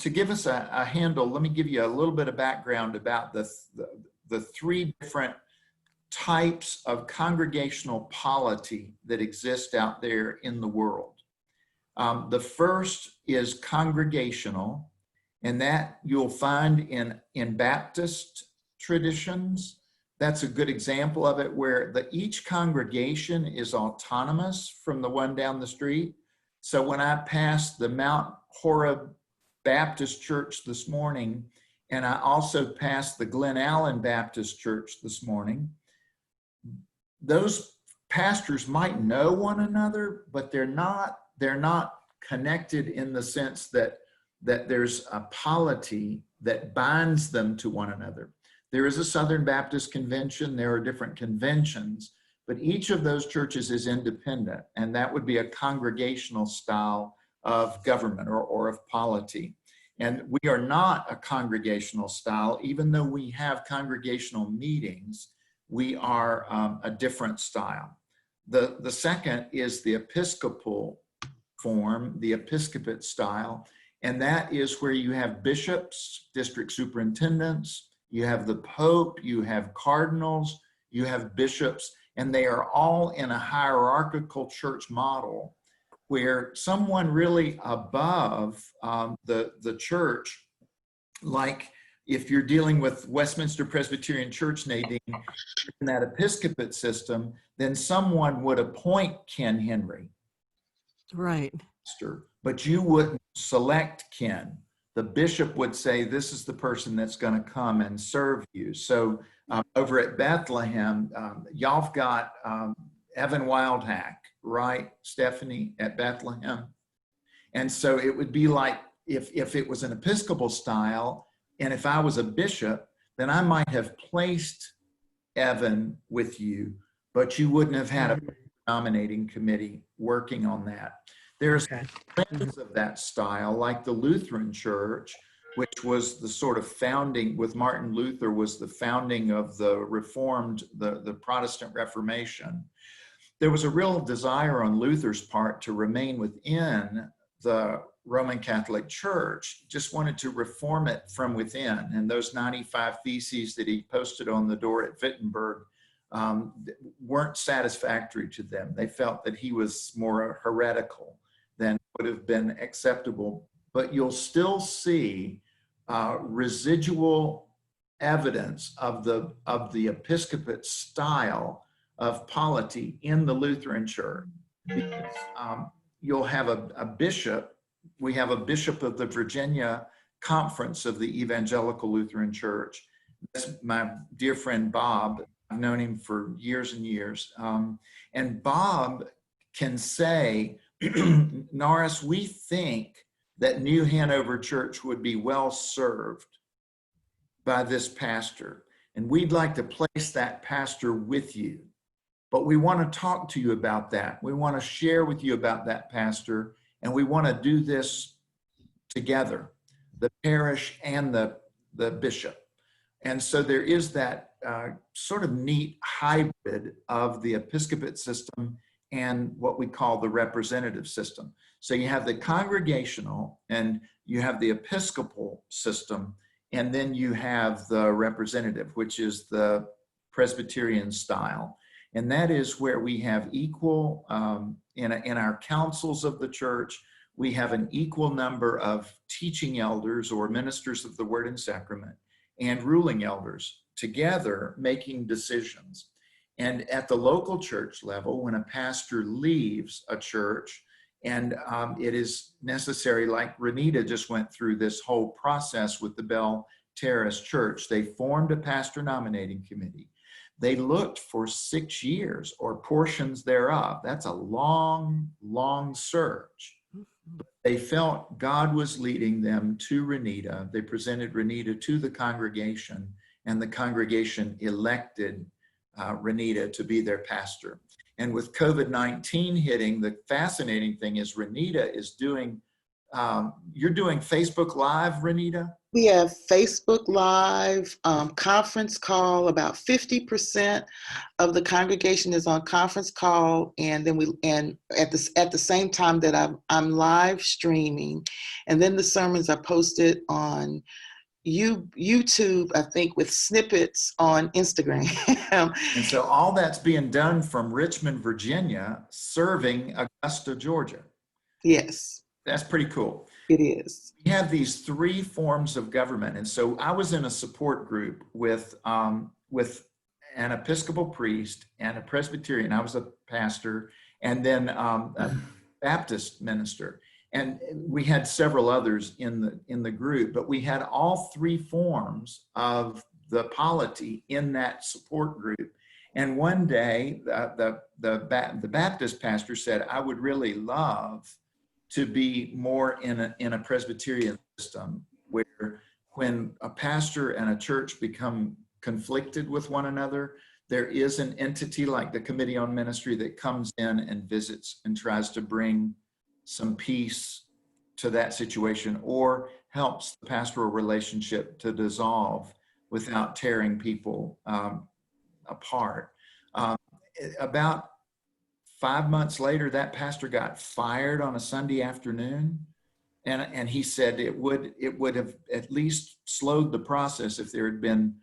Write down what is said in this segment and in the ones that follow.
to give us a handle, let me give you a little bit of background about the three different types of congregational polity that exist out there in the world. The first is congregational, and that you'll find in Baptist traditions. That's a good example of it, where each congregation is autonomous from the one down the street. So when I passed the Mount Horeb Baptist Church this morning, and I also passed the Glen Allen Baptist Church this morning, those pastors might know one another, but they're not connected in the sense that there's a polity that binds them to one another. There is a Southern Baptist Convention, there are different conventions, but each of those churches is independent, and that would be a congregational style of government or of polity. And we are not a congregational style, even though we have congregational meetings, we are a different style. The second is the Episcopal form, the episcopate style, and that is where you have bishops, district superintendents, you have the Pope, you have cardinals, you have bishops, and they are all in a hierarchical church model where someone really above the church, like if you're dealing with Westminster Presbyterian Church, Nadine, in that episcopate system, then someone would appoint Ken Henry. Right. But you wouldn't select Ken. The bishop would say, this is the person that's going to come and serve you. So over at Bethlehem, y'all have got Evan Wildhack, right, Stephanie, at Bethlehem? And so it would be like if it was an Episcopal style, and if I was a bishop, then I might have placed Evan with you, but you wouldn't have had a nominating committee working on that. There's trends of that style, like the Lutheran Church, which was the sort of founding, with Martin Luther, was the founding of the Reformed, the Protestant Reformation. There was a real desire on Luther's part to remain within the Roman Catholic Church, just wanted to reform it from within. And those 95 theses that he posted on the door at Wittenberg weren't satisfactory to them. They felt that he was more heretical than would have been acceptable. But you'll still see residual evidence of the episcopate style of polity in the Lutheran Church. Because, you'll have a bishop. We have a bishop of the Virginia Conference of the Evangelical Lutheran Church. That's my dear friend Bob. I've known him for years and years. And Bob can say, Norris, we think that New Hanover Church would be well served by this pastor. And we'd like to place that pastor with you. But we want to talk to you about that. We want to share with you about that pastor. And we want to do this together, the parish and the bishop. And so there is that sort of neat hybrid of the episcopate system and what we call the representative system. So you have the congregational and you have the episcopal system, and then you have the representative, which is the Presbyterian style. And that is where we have equal, in our councils of the church, we have an equal number of teaching elders or ministers of the word and sacrament and ruling elders together making decisions. And at the local church level, when a pastor leaves a church, and it is necessary, like Renita just went through this whole process with the Bell Terrace Church, they formed a pastor nominating committee. They looked for 6 years or portions thereof. That's a long, long search. They felt God was leading them to Renita. They presented Renita to the congregation, and the congregation elected Renita to be their pastor. And with COVID-19 hitting, the fascinating thing is Renita is doing you're doing Facebook Live, Renita? We have Facebook Live, conference call. About 50% of the congregation is on conference call, and then at the same time that I'm live streaming, and then the sermons are posted on YouTube, I think, with snippets on Instagram. And so all that's being done from Richmond, Virginia, serving Augusta, Georgia. Yes. That's pretty cool. It is. We have these three forms of government. And so I was in a support group with an Episcopal priest and a Presbyterian. I was a pastor, and then a Baptist minister. And we had several others in the group, but we had all three forms of the polity in that support group. And one day, the Baptist pastor said, "I would really love to be more in a Presbyterian system where when a pastor and a church become conflicted with one another, there is an entity like the Committee on Ministry that comes in and visits and tries to bring some peace to that situation, or helps the pastoral relationship to dissolve without tearing people apart." About 5 months later, that pastor got fired on a Sunday afternoon, and he said it would have at least slowed the process if there had been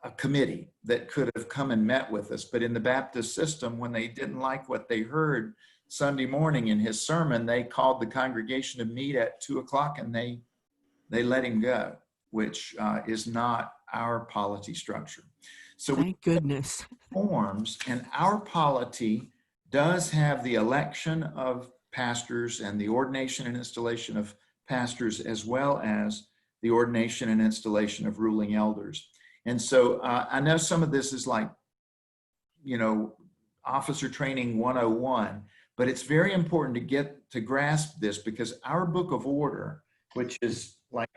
a committee that could have come and met with us. But in the Baptist system, when they didn't like what they heard Sunday morning in his sermon, they called the congregation to meet at 2:00, and they let him go, which is not our polity structure. So thank goodness. Forms, and our polity does have the election of pastors and the ordination and installation of pastors, as well as the ordination and installation of ruling elders. And so I know some of this is like, officer training 101, but it's very important to get to grasp this, because our book of order, which is like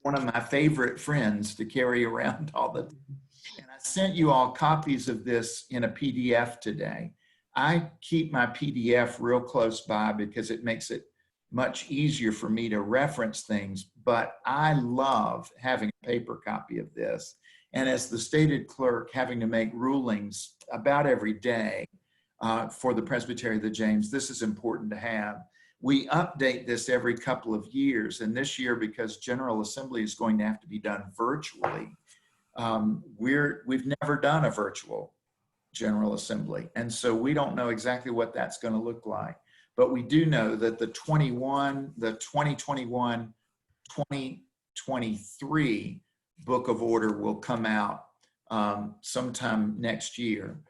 one of my favorite friends to carry around all the time, and I sent you all copies of this in a PDF today. I keep my PDF real close by because it makes it much easier for me to reference things, but I love having a paper copy of this. And as the stated clerk, having to make rulings about every day for the Presbytery of the James, this is important to have. We update this every couple of years, and this year, because General Assembly is going to have to be done virtually, we've never done a virtual General Assembly. And so we don't know exactly what that's going to look like. But we do know that the 2021-2023 Book of Order will come out sometime next year.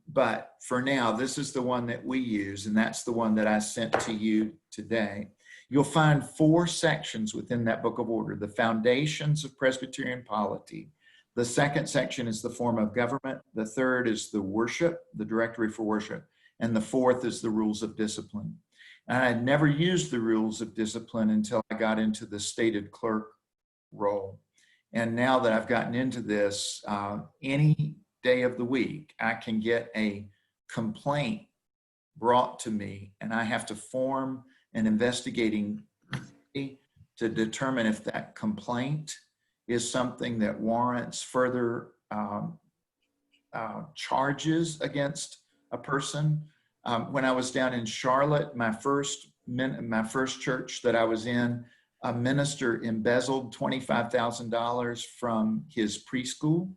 But for now, this is the one that we use, and that's the one that I sent to you today. You'll find 4 sections within that Book of Order: the foundations of Presbyterian polity. The second section is the form of government. The third is the worship, the directory for worship. And the fourth is the rules of discipline. And I had never used the rules of discipline until I got into the stated clerk role. And now that I've gotten into this, any day of the week, I can get a complaint brought to me, and I have to form an investigating committee to determine if that complaint is something that warrants further charges against a person. When I was down in Charlotte, my first church that I was in, a minister embezzled $25,000 from his preschool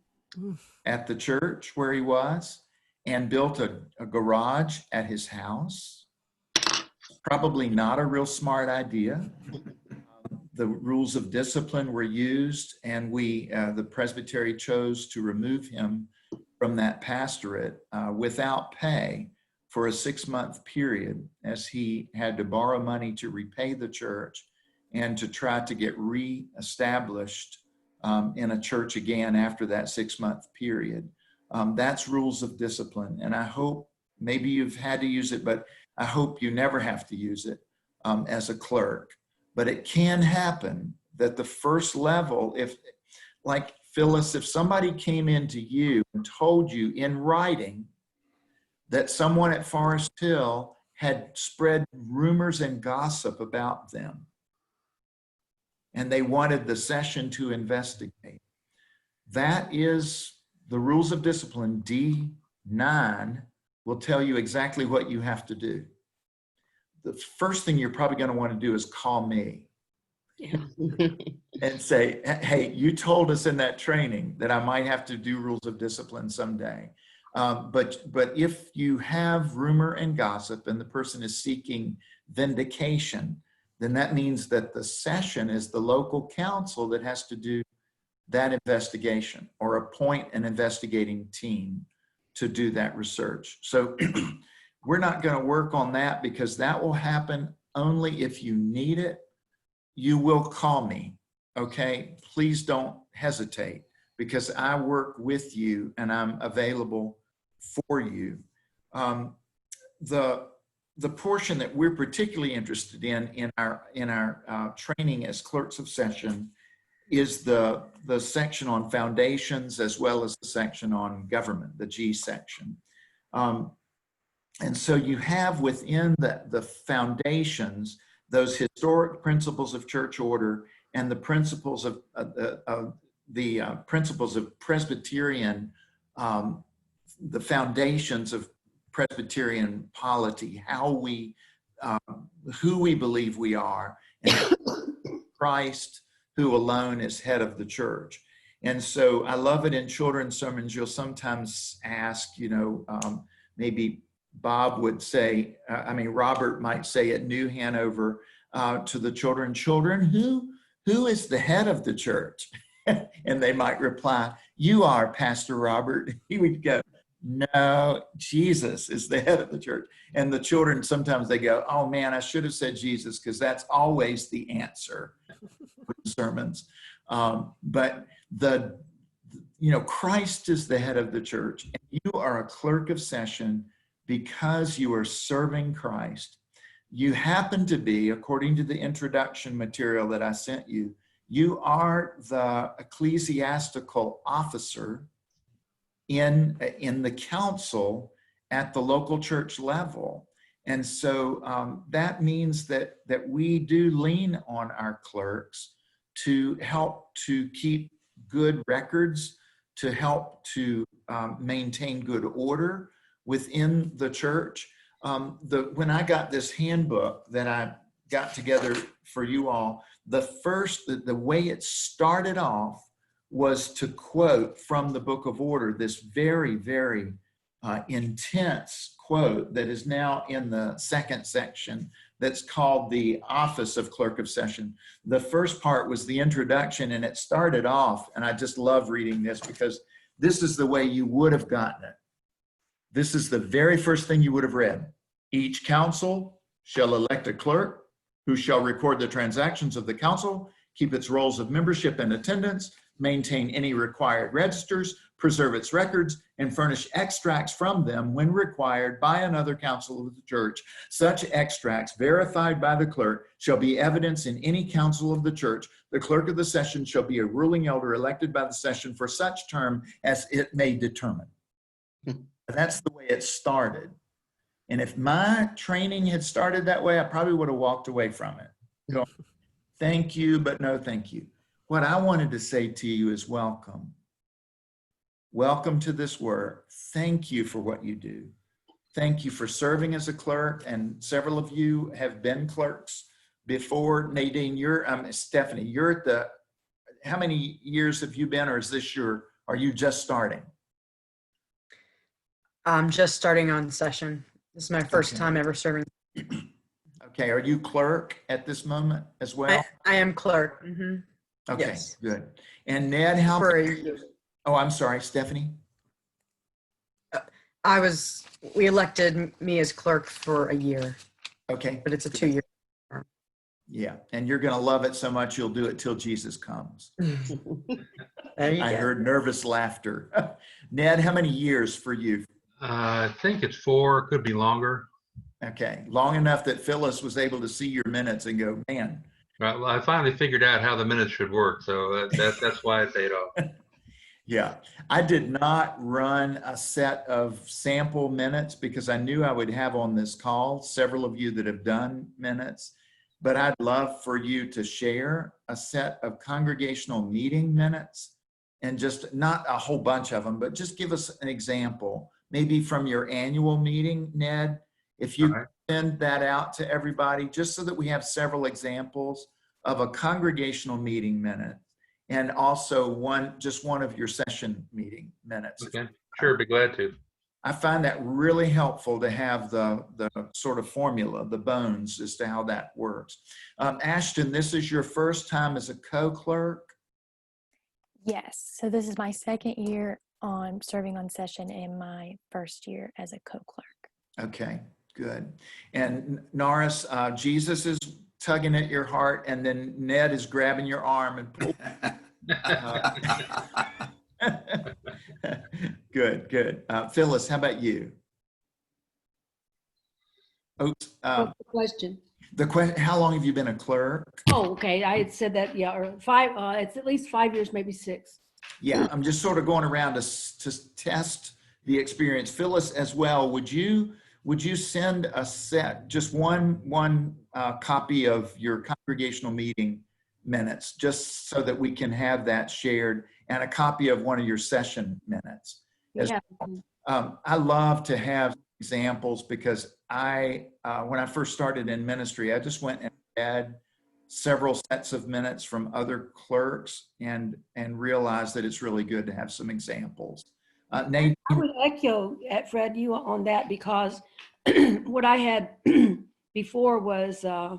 at the church where he was, and built a garage at his house. Probably not a real smart idea. The rules of discipline were used, and the presbytery chose to remove him from that pastorate without pay for a 6-month period, as he had to borrow money to repay the church and to try to get reestablished in a church again after that 6-month period. That's rules of discipline, and I hope, maybe you've had to use it, but I hope you never have to use it as a clerk. But it can happen that the first level, like Phyllis, if somebody came into you and told you in writing that someone at Forest Hill had spread rumors and gossip about them. And they wanted the session to investigate. That is the rules of discipline. D9 will tell you exactly what you have to do. The first thing you're probably going to want to do is call me. Yeah. And say, hey, you told us in that training that I might have to do rules of discipline someday. But if you have rumor and gossip and the person is seeking vindication, then that means that the session is the local council that has to do that investigation or appoint an investigating team to do that research. So we're not going to work on that because that will happen only if you need it. You will call me, okay? Please don't hesitate because I work with you and I'm available for you. The portion that we're particularly interested in our training as clerks of session is the section on foundations as well as the section on government, the G section. And so you have within the foundations those historic principles of church order and the principles of principles of Presbyterian, the foundations of Presbyterian polity, how we, who we believe we are, and Christ, who alone is head of the church. And so I love it in children's sermons. You'll sometimes ask, maybe Bob would say, Robert might say at New Hanover to the children, who is the head of the church? And they might reply, you are, Pastor Robert. He would go, no, Jesus is the head of the church. And the children, sometimes they go, oh man, I should have said Jesus, because that's always the answer with sermons. But Christ is the head of the church. And you are a clerk of session because you are serving Christ. You happen to be, according to the introduction material that I sent you, you are the ecclesiastical officer in the council at the local church level. And so that means that we do lean on our clerks to help to keep good records, to help to maintain good order within the church. When I got this handbook that I got together for you all, the way it started off was to quote from the Book of Order, this very, very intense quote that is now in the second section that's called the Office of Clerk of Session. The first part was the introduction, and it started off, and I just love reading this because this is the way you would have gotten it. This is the very first thing you would have read. Each council shall elect a clerk who shall record the transactions of the council, keep its rolls of membership and attendance, maintain any required registers, preserve its records, and furnish extracts from them when required by another council of the church. Such extracts, verified by the clerk, shall be evidence in any council of the church. The clerk of the session shall be a ruling elder elected by the session for such term as it may determine. That's the way it started. And if my training had started that way, I probably would have walked away from it. So, thank you, but no thank you. What I wanted to say to you is welcome. Welcome to this work. Thank you for what you do. Thank you for serving as a clerk, and several of you have been clerks before. Nadine, Stephanie, you're at the, how many years have you been, or is this are you just starting? I'm just starting on session. This is my first time ever serving. Okay, are you clerk at this moment as well? I am clerk. Mm-hmm. Okay, yes. Good. And Ned, how for many years? Oh, I'm sorry, Stephanie. We elected me as clerk for a year. Okay. But it's a 2-year. Yeah, and you're going to love it so much you'll do it till Jesus comes. I heard nervous laughter. Ned, how many years for you? I think it's 4, could be longer. Okay, long enough that Phyllis was able to see your minutes and go, man. Well, I finally figured out how the minutes should work, so that's why it paid off. Yeah, I did not run a set of sample minutes because I knew I would have on this call several of you that have done minutes, but I'd love for you to share a set of congregational meeting minutes and just not a whole bunch of them, but just give us an example, maybe from your annual meeting, Ned, if you All right. send that out to everybody, just so that we have several examples of a congregational meeting minute. And also just one of your session meeting minutes. Okay, sure, be glad to. I find that really helpful to have the sort of formula, the bones as to how that works. Ashton, this is your first time as a co-clerk? Yes. So this is my second year on serving on session and my first year as a co-clerk. Okay, good. And Norris, Jesus is tugging at your heart, and then Ned is grabbing your arm and pulling. Good, good. Phyllis, how about you? Oops. What's the question? How long have you been a clerk? Oh, okay. I had said that, yeah, or 5, it's at least 5 years, maybe 6. Yeah, I'm just sort of going around to test the experience. Phyllis, as well, would you send a set, just one copy of your congregational meeting minutes, just so that we can have that shared, and a copy of one of your session minutes? Yeah. I love to have examples because when I first started in ministry, I just went and had several sets of minutes from other clerks and realized that it's really good to have some examples. Nate, I would echo Fred, you on that, because what I had before was a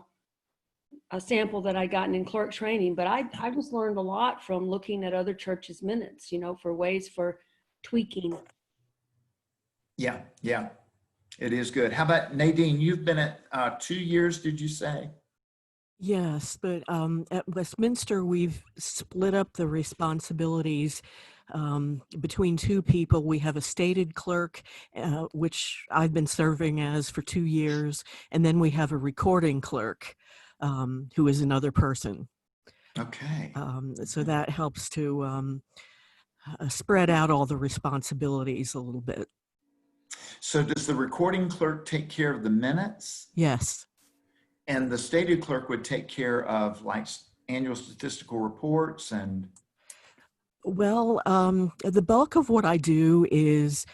sample that I'd gotten in clerk training, but I just learned a lot from looking at other churches' minutes, for ways for tweaking. yeah, it is good. How about Nadine? You've been at 2 years, did you say? Yes, but at Westminster, we've split up the responsibilities between 2 people. We have a stated clerk, which I've been serving as for 2 years, and then we have a recording clerk, who is another person. Okay. So that helps to spread out all the responsibilities a little bit. So does the recording clerk take care of the minutes? Yes. And the stated clerk would take care of like annual statistical reports and? Well, the bulk of what I do is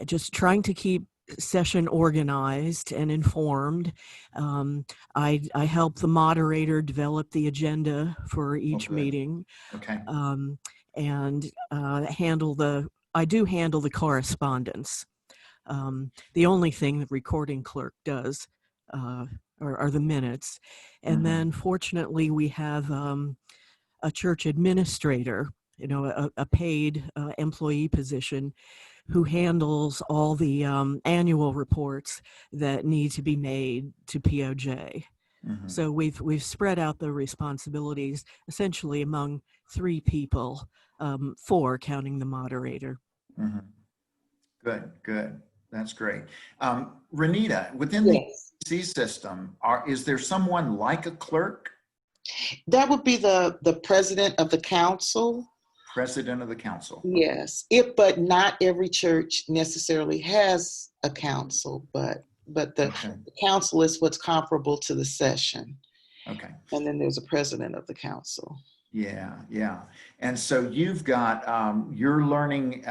just trying to keep session organized and informed. I help the moderator develop the agenda for each meeting. Okay. And I do handle the correspondence. The only thing the recording clerk does are the minutes. And then fortunately we have a church administrator, a paid employee position, who handles all the annual reports that need to be made to POJ. So we've spread out the responsibilities essentially among 3 people, 4 counting the moderator. Good. That's great. Renita, within the U.S.A system, is there someone like a clerk? That would be the president of the council. President of the council. Yes, but not every church necessarily has a council, but the council is what's comparable to the session. Okay. And then there's a president of the council. Yeah. And so you've got, you're learning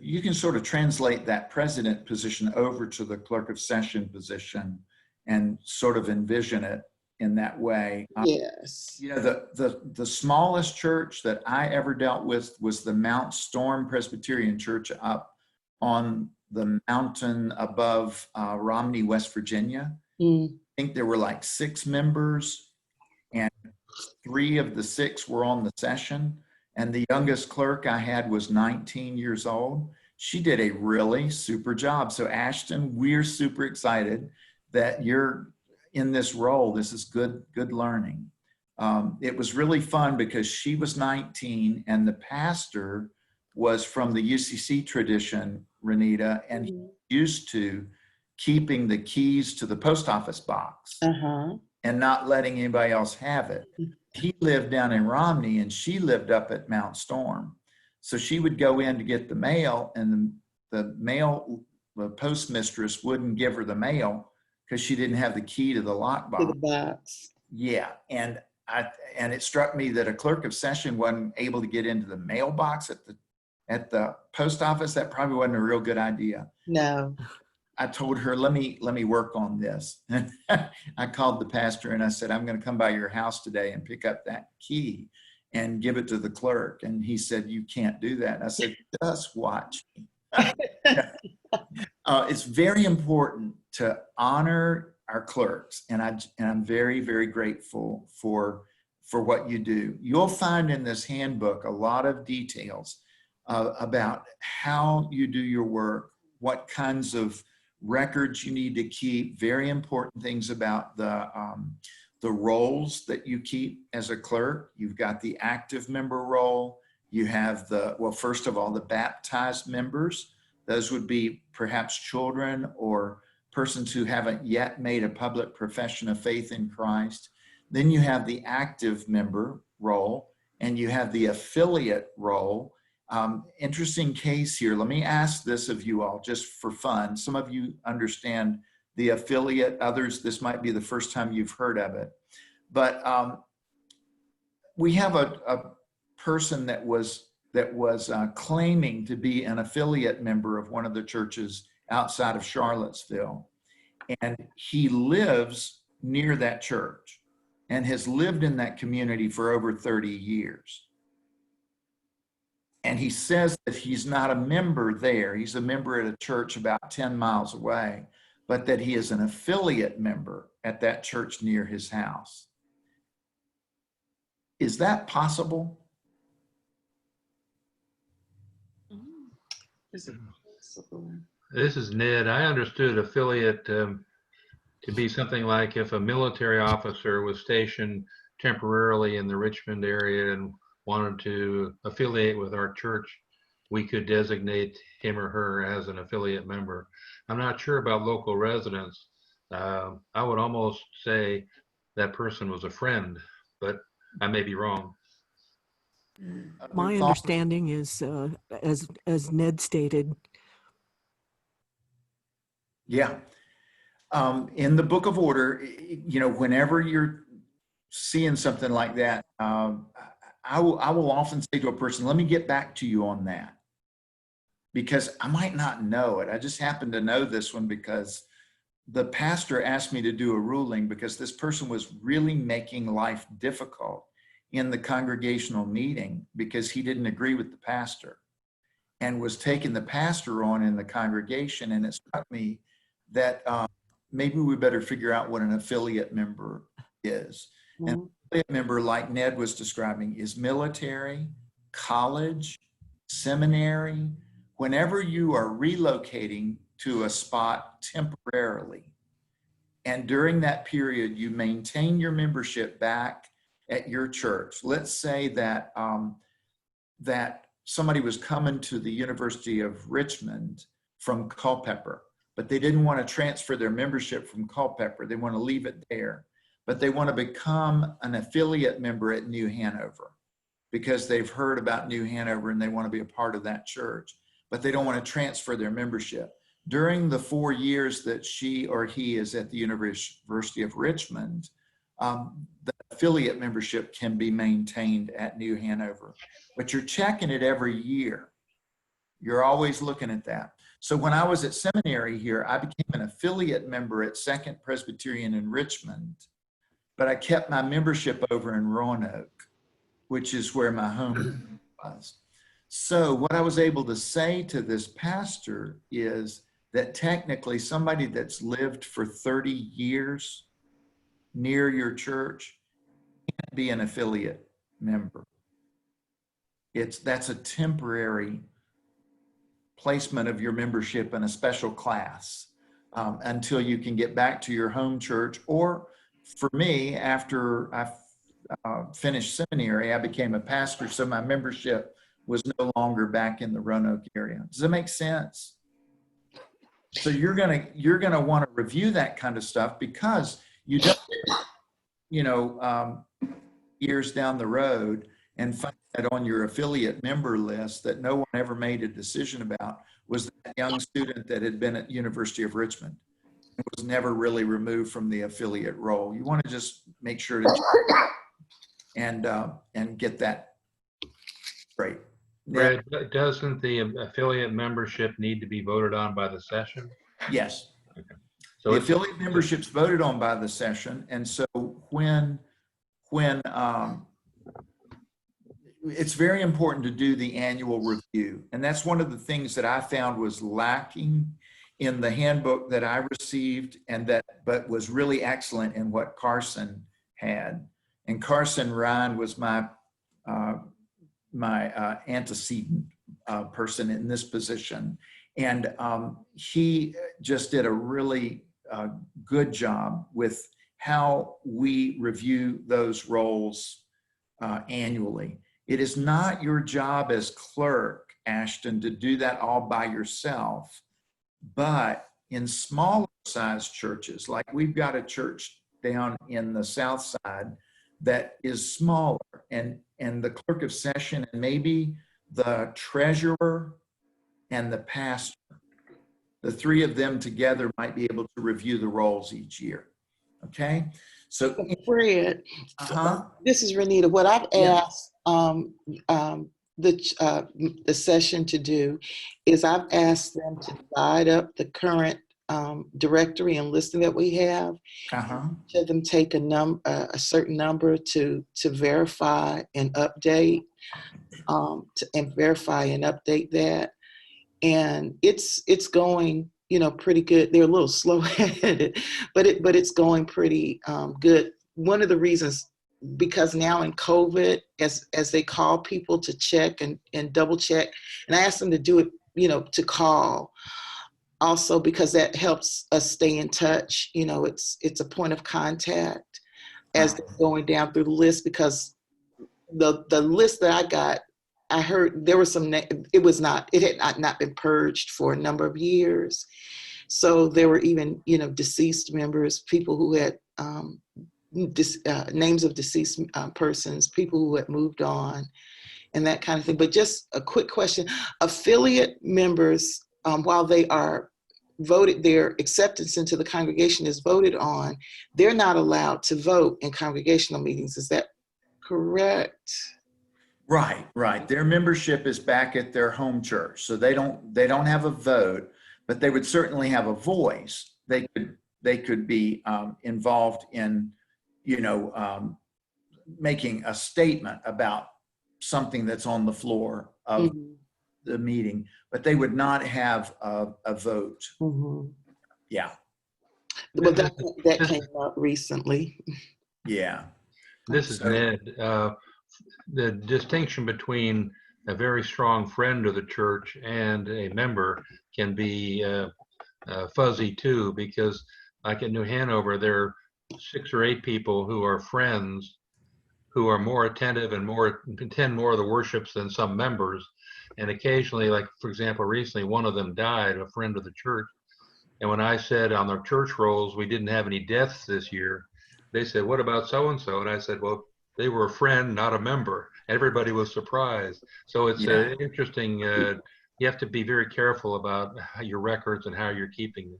you can sort of translate that president position over to the clerk of session position and sort of envision it in that way. Yes. The smallest church that I ever dealt with was the Mount Storm Presbyterian Church up on the mountain above Romney, West Virginia. I think there were like 6 members, and 3 of the 6 were on the session. And the youngest clerk I had was 19 years old. She did a really super job. So Ashton, we're super excited that you're in this role. This is good learning. It was really fun because she was 19 and the pastor was from the UCC tradition, Renita, and he used to keeping the keys to the post office box and not letting anybody else have it. He lived down in Romney and she lived up at Mount Storm. So she would go in to get the mail, and the postmistress wouldn't give her the mail because she didn't have the key to the To lockbox. the box. Yeah, and it struck me that a clerk of session wasn't able to get into the mailbox at the post office. That probably wasn't a real good idea. No. I told her, let me work on this. And I called the pastor and I said, I'm going to come by your house today and pick up that key and give it to the clerk. And he said, you can't do that. And I said, just watch me. It's very important to honor our clerks, and I'm very, very grateful for what you do. You'll find in this handbook a lot of details about how you do your work, what kinds of records you need to keep, very important things about the roles that you keep as a clerk. You've got the active member role. You have first of all, the baptized members. Those would be perhaps children or persons who haven't yet made a public profession of faith in Christ. Then you have the active member role, and you have the affiliate role. Interesting case here. Let me ask this of you all just for fun. Some of you understand the affiliate, others, this might be the first time you've heard of it. But we have a person that was claiming to be an affiliate member of one of the churches outside of Charlottesville. And he lives near that church and has lived in that community for over 30 years. And he says that he's not a member there. He's a member at a church about 10 miles away, but that he is an affiliate member at that church near his house. Is that possible? Is it possible? This is Ned. I understood affiliate to be something like if a military officer was stationed temporarily in the Richmond area and wanted to affiliate with our church, we could designate him or her as an affiliate member. I'm not sure about local residents. I would almost say that person was a friend, but I may be wrong. My understanding is, as Ned stated. Yeah. In the Book of Order, whenever you're seeing something like that, I will often say to a person, let me get back to you on that, because I might not know it. I just happen to know this one because the pastor asked me to do a ruling because this person was really making life difficult in the congregational meeting because he didn't agree with the pastor and was taking the pastor on in the congregation. And it struck me that maybe we better figure out what an affiliate member is. Mm-hmm. An affiliate member, like Ned was describing, is military, college, seminary. Whenever you are relocating to a spot temporarily, and during that period, you maintain your membership back at your church. Let's say that that somebody was coming to the University of Richmond from Culpeper, but they didn't want to transfer their membership from Culpeper. They want to leave it there, but they want to become an affiliate member at New Hanover because they've heard about New Hanover and they want to be a part of that church, but they don't want to transfer their membership. During the 4 years that she or he is at the University of Richmond, the affiliate membership can be maintained at New Hanover, but you're checking it every year. You're always looking at that. So when I was at seminary here, I became an affiliate member at Second Presbyterian in Richmond, but I kept my membership over in Roanoke, which is where my home was. So what I was able to say to this pastor is that technically somebody that's lived for 30 years near your church can't be an affiliate member. That's a temporary placement of your membership in a special class until you can get back to your home church. Or for me, after I finished seminary, I became a pastor, so my membership was no longer back in the Roanoke area. Does that make sense? So you're gonna want to review that kind of stuff because you don't, years down the road, and find that on your affiliate member list that no one ever made a decision about was that young student that had been at University of Richmond and was never really removed from the affiliate role. You want to just make sure to and get that straight. Brad, doesn't the affiliate membership need to be voted on by the session? Yes. Okay. So the affiliate membership's voted on by the session, and so when it's very important to do the annual review, and that's one of the things that I found was lacking in the handbook that I received, but was really excellent in what Carson had. And Carson Ryan was my antecedent person in this position, and he just did a really good job with how we review those roles annually. It is not your job as clerk, Ashton, to do that all by yourself, but in smaller sized churches, like we've got a church down in the South Side that is smaller, and the clerk of session and maybe the treasurer and the pastor, the three of them together might be able to review the roles each year. Okay, so Fred, this is Renita. What I've asked the session to do is I've asked them to divide up the current directory and listing that we have. Have them take a certain number to verify and update, that, and it's going, pretty good. They're a little slow headed, but it's going pretty good. One of the reasons, because now in COVID, as they call people to check and double check, and I asked them to do it, to call also, because that helps us stay in touch. It's a point of contact as they're going down through the list, because the list that I got, I heard there was some, it had not been purged for a number of years. So there were even, deceased members, people who had names of deceased persons, people who had moved on, and that kind of thing. But just a quick question: affiliate members, while they are voted, their acceptance into the congregation is voted on, they're not allowed to vote in congregational meetings. Is that correct? Right. Their membership is back at their home church, so they don't have a vote, but they would certainly have a voice. They could be involved in, making a statement about something that's on the floor of the meeting, but they would not have a vote. Yeah. But that came up recently. Yeah. This is Ned. The distinction between a very strong friend of the church and a member can be fuzzy too, because like in New Hanover, there are 6 or 8 people who are friends, who are more attentive and attend more of the worships than some members. And occasionally, like for example, recently, one of them died, a friend of the church. And when I said on the church rolls, we didn't have any deaths this year, they said, what about so-and-so? And I said, well, they were a friend, not a member. Everybody was surprised. So it's interesting. You have to be very careful about your records and how you're keeping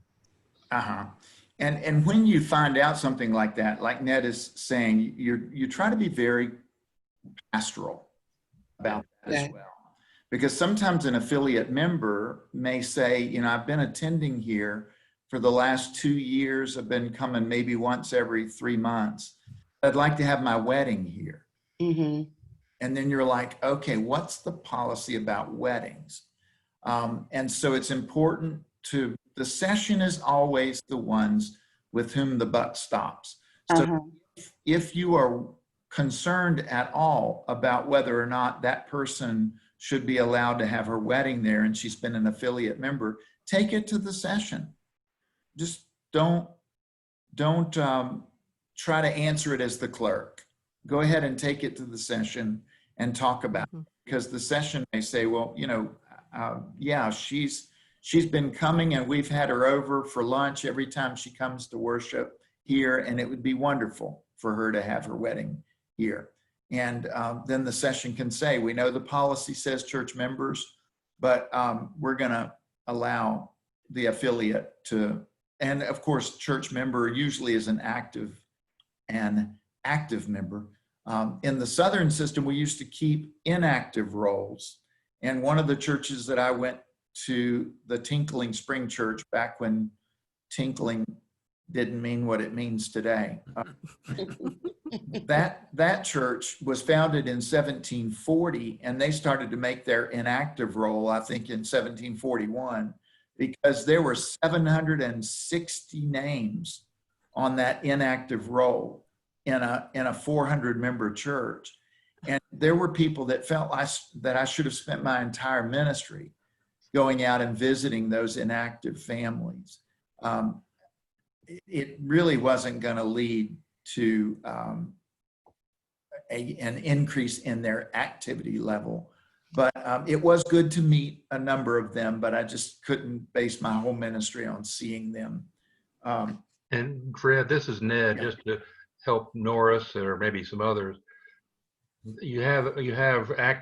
them. And when you find out something like that, like Ned is saying, you try to be very pastoral about that as well. Because sometimes an affiliate member may say, I've been attending here for the last 2 years. I've been coming maybe once every 3 months. I'd like to have my wedding here. And then you're like, okay, what's the policy about weddings? And so it's important the session is always the ones with whom the buck stops. So if you are concerned at all about whether or not that person should be allowed to have her wedding there and she's been an affiliate member, take it to the session. Just don't try to answer it as the clerk. Go ahead and take it to the session and talk about it, because the session may say, well, she's been coming and we've had her over for lunch every time she comes to worship here, and it would be wonderful for her to have her wedding here. And then the session can say, we know the policy says church members, but we're going to allow the affiliate to, and of course, church member usually is an active member. In the Southern system, we used to keep inactive roles. And one of the churches that I went to, the Tinkling Spring Church, back when tinkling didn't mean what it means today. That church was founded in 1740, and they started to make their inactive role, I think, in 1741, because there were 760 names on that inactive roll in a 400-member church. And there were people that felt that I should have spent my entire ministry going out and visiting those inactive families. It really wasn't going to lead to an increase in their activity level. But it was good to meet a number of them, but I just couldn't base my whole ministry on seeing them. And Fred, this is Ned, Yeah. just to help Norris or maybe some others. You have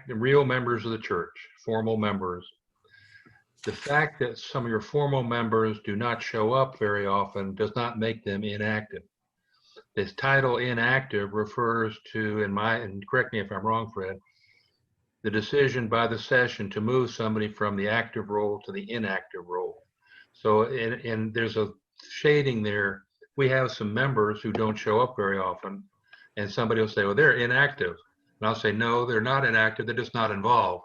real members of the church, formal members. The fact that some of your formal members do not show up very often does not make them inactive. This title inactive refers to, and correct me if I'm wrong, Fred, the decision by the session to move somebody from the active role to the inactive role. So, and there's a shading there. We have some members who don't show up very often, and somebody will say, well, they're inactive. And I'll say, no, they're not inactive, they're just not involved.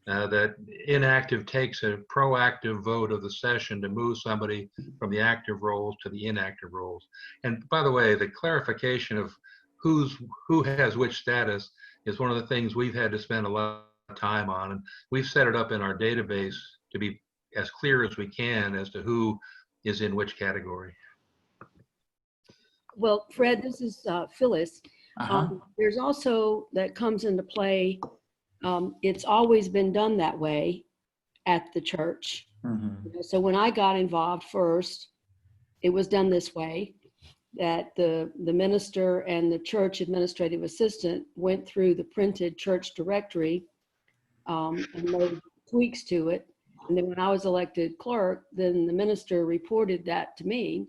That inactive takes a proactive vote of the session to move somebody from the active roles to the inactive roles. And by the way, the clarification of who has which status is one of the things we've had to spend a lot of time on. And we've set it up in our database to be as clear as we can as to who is in which category. Well, Fred, this is Phyllis. Uh-huh. There's also, that comes into play, it's always been done that way at the church. Mm-hmm. So when I got involved first, it was done this way, that the minister and the church administrative assistant went through the printed church directory and made tweaks to it. And then when I was elected clerk, then the minister reported that to me.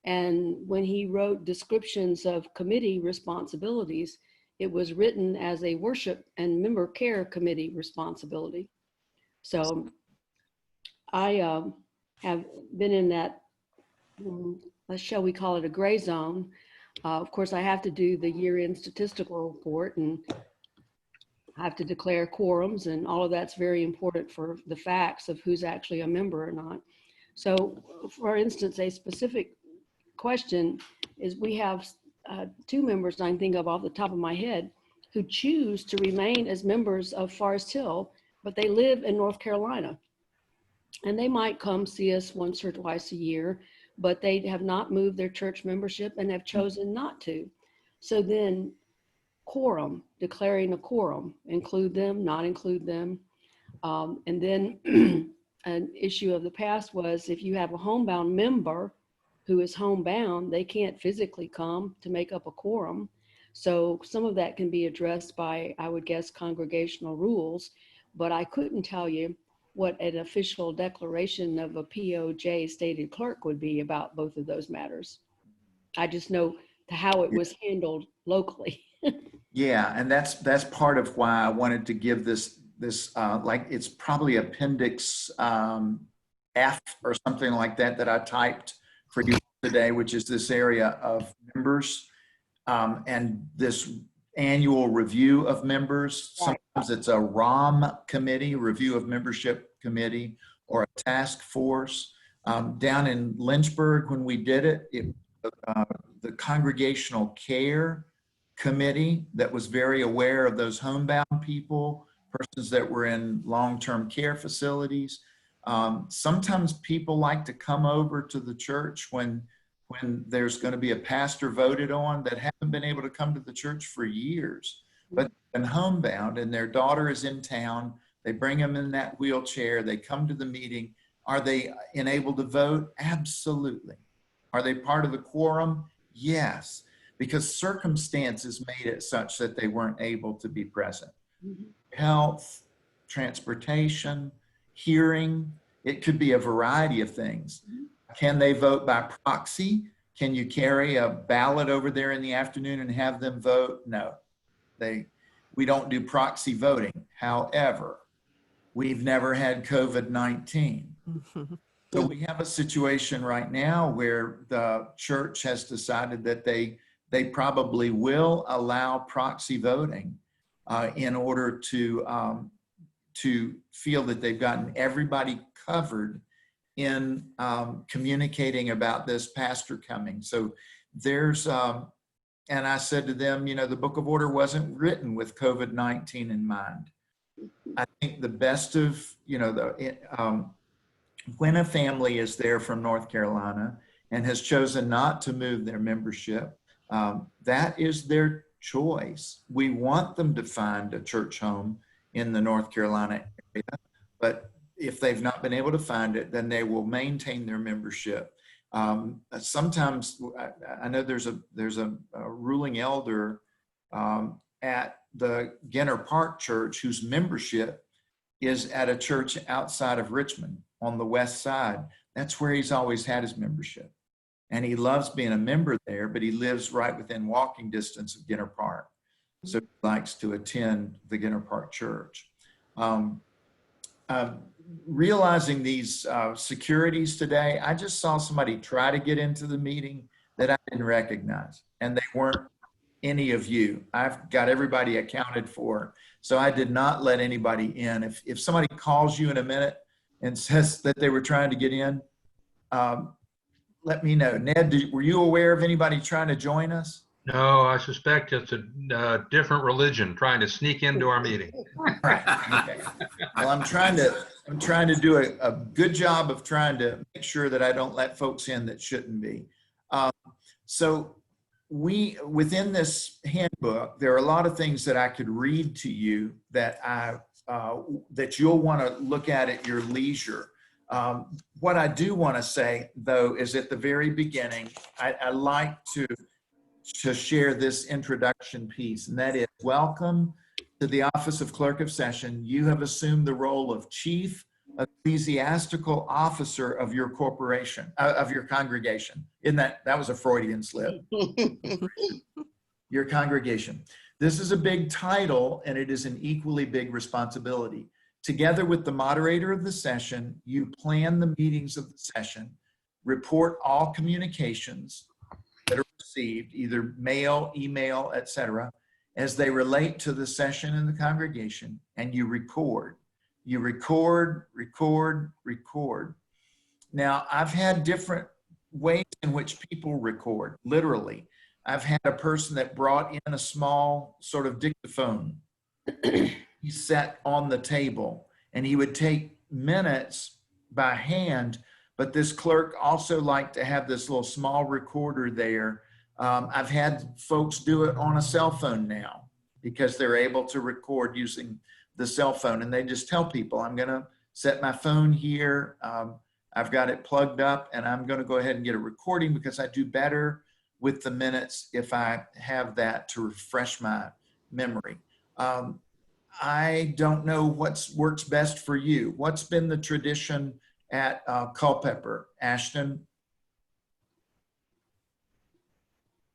And when he wrote descriptions of committee responsibilities, it was written as a worship and member care committee responsibility. So I have been in that, shall we call it a gray zone. Of course, I have to do the year-end statistical report, and I have to declare quorums, and all of that's very important for the facts of who's actually a member or not. So for instance, a specific question is, we have 2 members I can think of off the top of my head who choose to remain as members of Forest Hill, but they live in North Carolina. And they might come see us once or twice a year, but they have not moved their church membership and have chosen not to. So then quorum, declaring a quorum, include them, not include them. And then an issue of the past was, if you have a homebound member who is homebound, they can't physically come to make up a quorum. So some of that can be addressed by, I would guess, congregational rules, but I couldn't tell you what an official declaration of a POJ stated clerk would be about both of those matters. I just know how it was handled locally. Yeah, and that's part of why I wanted to give this like, it's probably Appendix F or something like that I typed for you today, which is this area of members and this annual review of members. Sometimes it's a ROM committee, review of membership committee, or a task force. Down in Lynchburg, when we did it, the Congregational Care Committee that was very aware of those homebound people, persons that were in long-term care facilities. Sometimes people like to come over to the church when there's going to be a pastor voted on that haven't been able to come to the church for years, but been homebound, and their daughter is in town. They bring them in that wheelchair. They come to the meeting. Are they enabled to vote? Absolutely. Are they part of the quorum? Yes. because circumstances made it such that they weren't able to be present. Mhm. Health, transportation, hearing, it could be a variety of things. Can they vote by proxy? Can you carry a ballot over there in the afternoon and have them vote? No, we don't do proxy voting. However, we've never had COVID-19. So we have a situation right now where the church has decided that they probably will allow proxy voting in order to feel that they've gotten everybody covered in communicating about this pastor coming. So there's, and I said to them, you know, the Book of Order wasn't written with COVID-19 in mind. I think the best of, you know, when a family is there from North Carolina and has chosen not to move their membership, that is their choice. We want them to find a church home in the North Carolina area, but if they've not been able to find it, then they will maintain their membership. Sometimes I know there's a ruling elder at the Ginner Park Church whose membership is at a church outside of Richmond on the west side. That's where he's always had his membership. And he loves being a member there, but he lives right within walking distance of Ginner Park. So he likes to attend the Ginner Park Church. Realizing these securities today, I just saw somebody try to get into the meeting that I didn't recognize, and they weren't any of you. I've got everybody accounted for, so I did not let anybody in. If somebody calls you in a minute and says that they were trying to get in, let me know. Ned, were you aware of anybody trying to join us? No, I suspect it's a different religion trying to sneak into our meeting. Right. Okay. Well, I'm trying to do a good job of trying to make sure that I don't let folks in that shouldn't be. So within this handbook, there are a lot of things that I could read to you that that you'll want to look at your leisure. What I do want to say, though, is at the very beginning, I like to share this introduction piece, and that is, welcome to the office of Clerk of Session. You have assumed the role of chief ecclesiastical officer of your corporation, of your congregation. That was a Freudian slip. Your congregation. This is a big title, and it is an equally big responsibility. Together with the moderator of the session, you plan the meetings of the session, report all communications that are received, either mail, email, etc., as they relate to the session in the congregation, and you record. You record. Now, I've had different ways in which people record, literally. I've had a person that brought in a small sort of dictaphone. He sat on the table, and he would take minutes by hand, but this clerk also liked to have this little small recorder there. I've had folks do it on a cell phone now because they're able to record using the cell phone, and they just tell people, I'm going to set my phone here. I've got it plugged up, and I'm going to go ahead and get a recording because I do better with the minutes if I have that to refresh my memory. I don't know what works best for you. What's been the tradition at Culpeper? Ashton?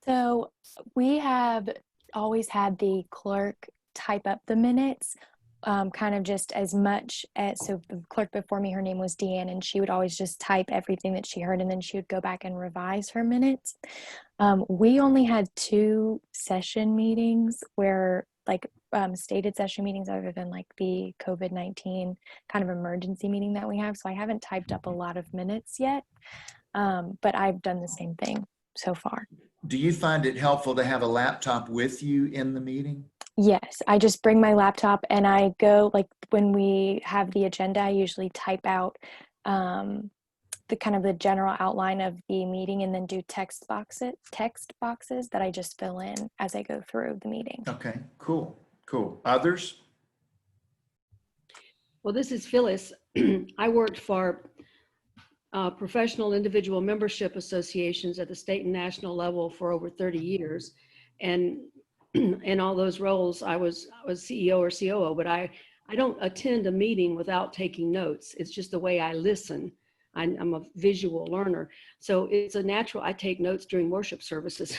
So we have always had the clerk type up the minutes, kind of just as much as, so the clerk before me, her name was Deanne, and she would always just type everything that she heard, and then she would go back and revise her minutes. We only had 2 session meetings where stated session meetings other than like the COVID-19 kind of emergency meeting that we have. So I haven't typed up a lot of minutes yet, but I've done the same thing so far. Do you find it helpful to have a laptop with you in the meeting? Yes, I just bring my laptop and I go, like when we have the agenda, I usually type out the kind of the general outline of the meeting and then do text boxes that I just fill in as I go through the meeting. Okay, cool. Others? Well, this is Phyllis. I worked for professional individual membership associations at the state and national level for over 30 years. And in all those roles, I was CEO or COO, but I don't attend a meeting without taking notes. It's just the way I listen. I'm a visual learner. So it's a natural, I take notes during worship services.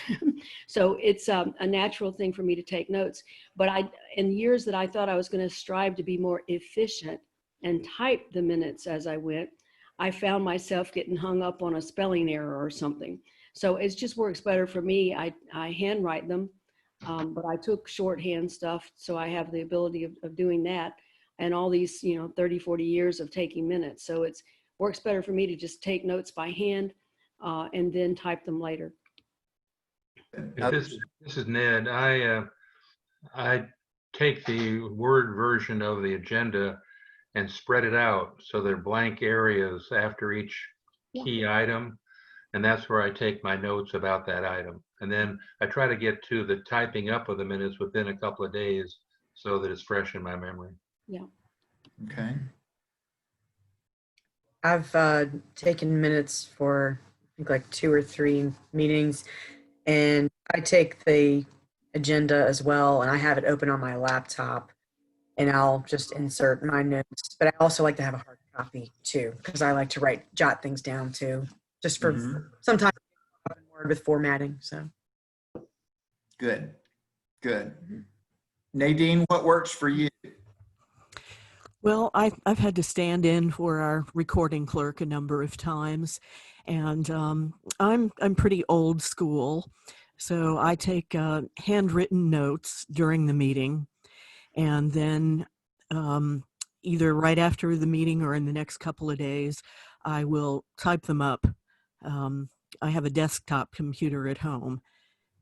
So it's a natural thing for me to take notes. But in years that I thought I was going to strive to be more efficient and type the minutes as I went, I found myself getting hung up on a spelling error or something. So it just works better for me. I handwrite them, but I took shorthand stuff, so I have the ability of doing that. And all these, 30, 40 years of taking minutes. So it's works better for me to just take notes by hand and then type them later. This is Ned. I take the Word version of the agenda and spread it out so there are blank areas after each key item, and that's where I take my notes about that item. And then I try to get to the typing up of the minutes within a couple of days so that it's fresh in my memory. Yeah. Okay. I've taken minutes for I think like 2 or 3 meetings, and I take the agenda as well, and I have it open on my laptop, and I'll just insert my notes. But I also like to have a hard copy too, because I like to jot things down too, just for sometimes Word with formatting. So Good. Nadine, what works for you? Well, I've had to stand in for our recording clerk a number of times, and I'm pretty old school, so I take handwritten notes during the meeting, and then either right after the meeting or in the next couple of days, I will type them up. I have a desktop computer at home,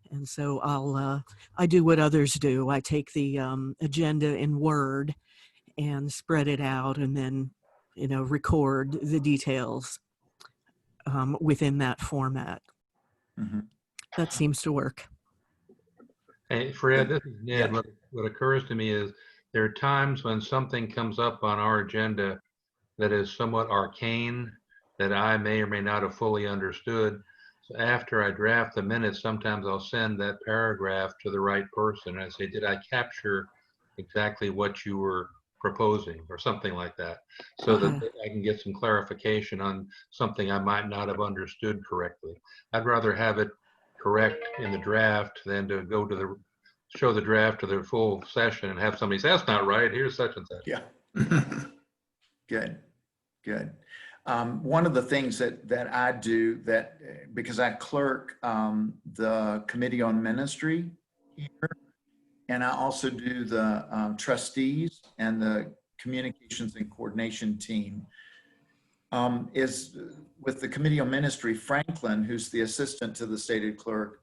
and so I do what others do. I take the agenda in Word and spread it out, and then record the details within that format. That seems to work. Hey, Fred, this is Ned. Yeah. What occurs to me is there are times when something comes up on our agenda that is somewhat arcane that I may or may not have fully understood. So after I draft the minutes, sometimes I'll send that paragraph to the right person. I say, did I capture exactly what you were proposing, or something like that, so that I can get some clarification on something I might not have understood correctly. I'd rather have it correct in the draft than to go to show the draft to the full session and have somebody say, that's not right, here's such and such. Yeah. Good. One of the things that I do, because I clerk the Committee on Ministry here, and I also do the trustees and the communications and coordination team, is with the Committee on Ministry, Franklin, who's the assistant to the stated clerk,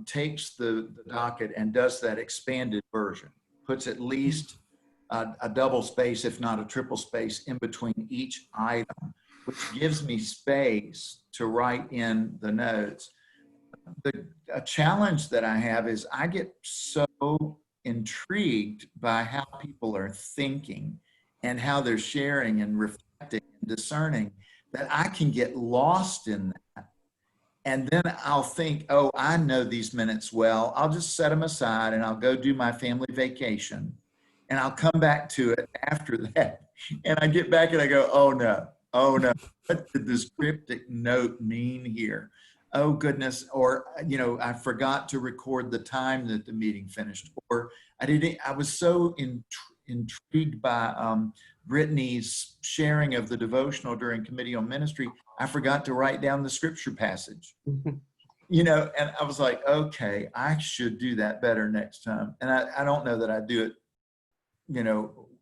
takes the docket and does that expanded version, puts at least a double space, if not a triple space, in between each item, which gives me space to write in the notes. A challenge that I have is I get so intrigued by how people are thinking and how they're sharing and reflecting and discerning that I can get lost in that. And then I'll think, oh, I know these minutes well. I'll just set them aside and I'll go do my family vacation. And I'll come back to it after that. And I get back and I go, oh no. What did this cryptic note mean here? Oh goodness. Or, I forgot to record the time that the meeting finished. Or I was so intrigued by Brittany's sharing of the devotional during Committee on Ministry, I forgot to write down the scripture passage. And I was like, okay, I should do that better next time. And I don't know that I do it,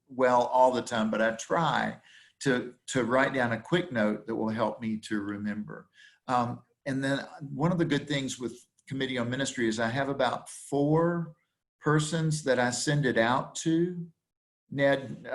well all the time, but I try to write down a quick note that will help me to remember. And then one of the good things with Committee on Ministry is I have about 4 persons that I send it out to. Ned,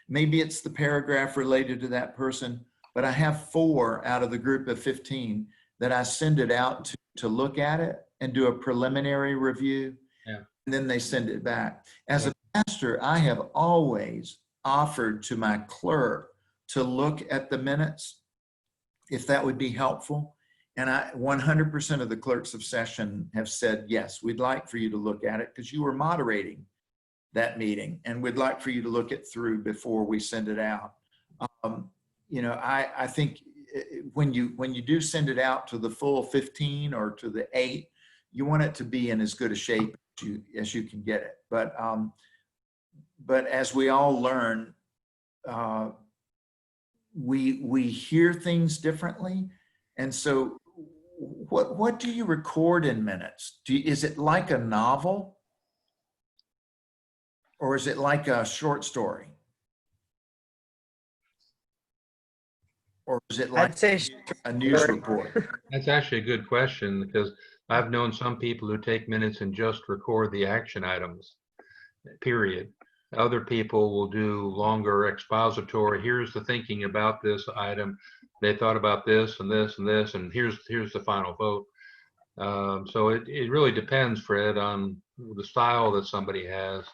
maybe it's the paragraph related to that person, but I have 4 out of the group of 15 that I send it out to look at it and do a preliminary review. Yeah. And then they send it back. As a pastor, I have always offered to my clerk to look at the minutes if that would be helpful. And 100% of the clerks of session have said, yes, we'd like for you to look at it because you were moderating that meeting, and we'd like for you to look it through before we send it out. I think when you do send it out to the full 15 or to the 8, you want it to be in as good a shape as you can get it. But as we all learn, we hear things differently. And so what do you record in minutes? Is it like a novel? Or is it like a short story? Or is it like I'd say a news story. report? That's actually a good question, because I've known some people who take minutes and just record the action items, period. Other people will do longer expository. Here's the thinking about this item. They thought about this and this and this, and here's the final vote. So it really depends, Fred, on the style that somebody has.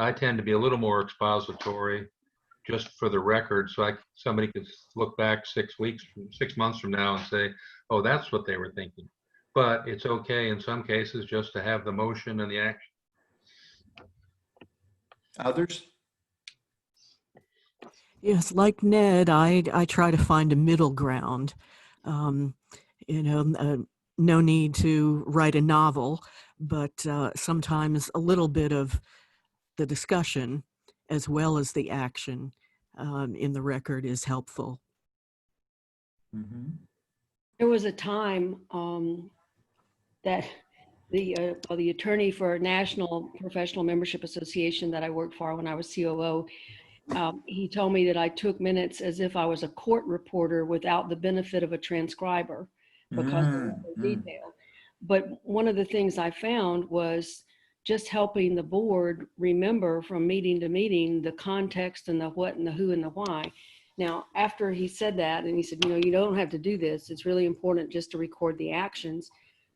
I tend to be a little more expository, just for the record, so somebody could look back 6 months from now and say, oh, that's what they were thinking. But it's okay in some cases just to have the motion and the action. Others? Yes, like Ned, I try to find a middle ground. No need to write a novel, but sometimes a little bit of the discussion as well as the action in the record is helpful. Mm-hmm. There was a time that the attorney for National Professional Membership Association that I worked for when I was COO, he told me that I took minutes as if I was a court reporter without the benefit of a transcriber because of the detail. But one of the things I found was just helping the board remember from meeting to meeting the context and the what and the who and the why. Now, after he said that, and he said, you don't have to do this. It's really important just to record the actions.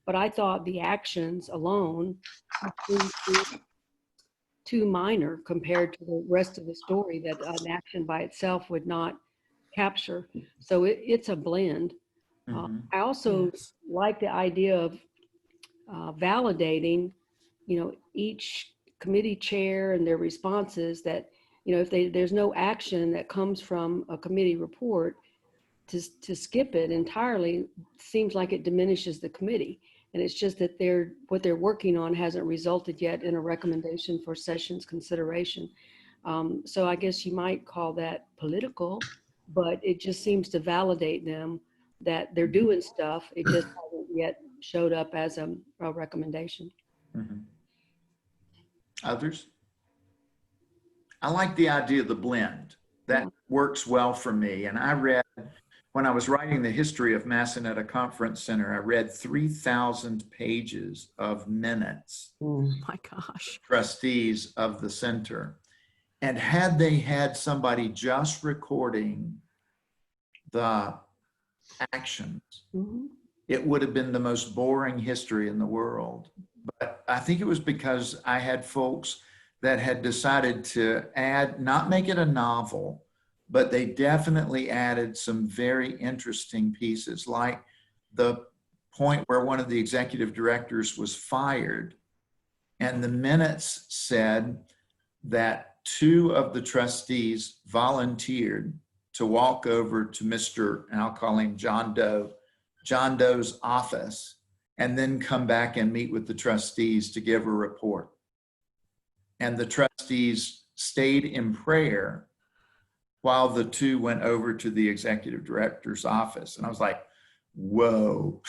But I thought the actions alone were too minor compared to the rest of the story that an action by itself would not capture. So it's a blend. Mm-hmm. I also like the idea of validating each committee chair and their responses, that, if there's no action that comes from a committee report, to skip it entirely seems like it diminishes the committee. And it's just that what they're working on hasn't resulted yet in a recommendation for sessions consideration. So I guess you might call that political, but it just seems to validate them that they're doing stuff. It just hasn't yet showed up as a recommendation. Mm-hmm. Others? I like the idea of the blend. That works well for me. And I read, when I was writing the history of Massanutten Conference Center, I read 3,000 pages of minutes. Oh my gosh. Trustees of the center. And had they had somebody just recording the actions, it would have been the most boring history in the world. But I think it was because I had folks that had decided to not make it a novel, but they definitely added some very interesting pieces, like the point where one of the executive directors was fired. And the minutes said that 2 of the trustees volunteered to walk over to Mr., and I'll call him John Doe's office, and then come back and meet with the trustees to give a report. And the trustees stayed in prayer while the 2 went over to the executive director's office. And I was like, whoa.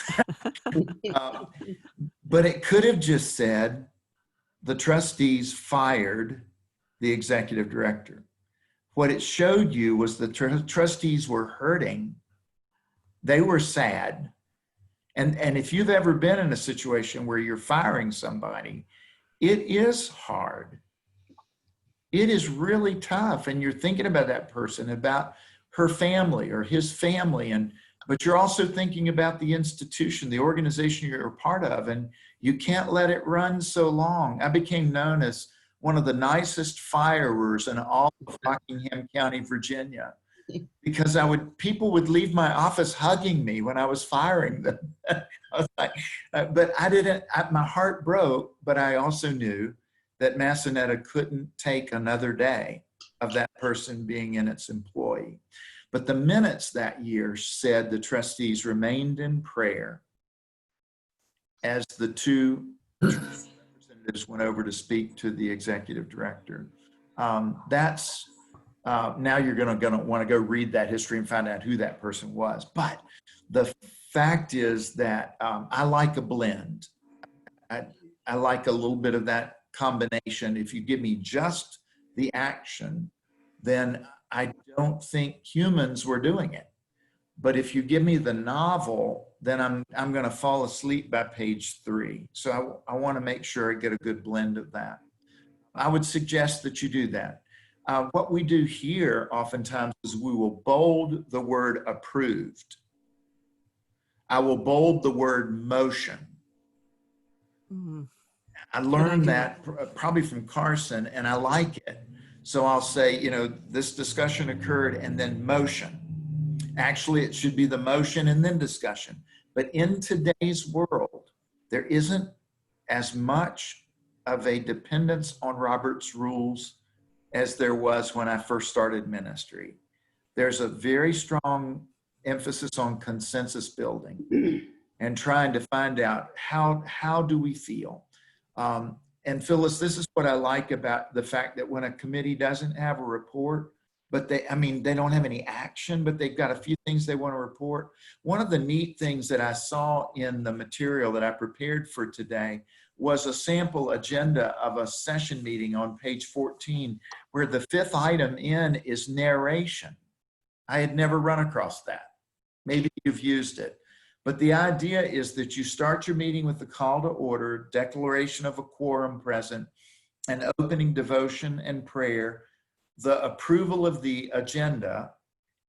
But it could have just said the trustees fired the executive director. What it showed you was the trustees were hurting. They were sad. And if you've ever been in a situation where you're firing somebody, it is hard. It is really tough. And you're thinking about that person, about her family or his family. But you're also thinking about the institution, the organization you're a part of, and you can't let it run so long. I became known as one of the nicest firers in all of Rockingham County, Virginia, because people would leave my office hugging me when I was firing them. I was like, but I didn't, my heart broke, but I also knew that Massanetta couldn't take another day of that person being in its employ. But the minutes that year said the trustees remained in prayer as the two representatives went over to speak to the executive director. Now you're going to want to go read that history and find out who that person was. But the fact is that I like a blend. I like a little bit of that combination. If you give me just the action, then I don't think humans were doing it. But if you give me the novel, then I'm going to fall asleep by page 3. So I want to make sure I get a good blend of that. I would suggest that you do that. What we do here oftentimes is we will bold the word approved. I will bold the word motion. I learned that probably from Carson, and I like it. So I'll say, this discussion occurred and then motion. Actually, it should be the motion and then discussion. But in today's world, there isn't as much of a dependence on Robert's rules as there was when I first started ministry. There's a very strong emphasis on consensus building and trying to find out how do we feel. And Phyllis, this is what I like about the fact that when a committee doesn't have a report, but they don't have any action, but they've got a few things they want to report. One of the neat things that I saw in the material that I prepared for today was a sample agenda of a session meeting on page 14, where the 5th item in is narration. I had never run across that. Maybe you've used it. But the idea is that you start your meeting with the call to order, declaration of a quorum present, an opening devotion and prayer, the approval of the agenda,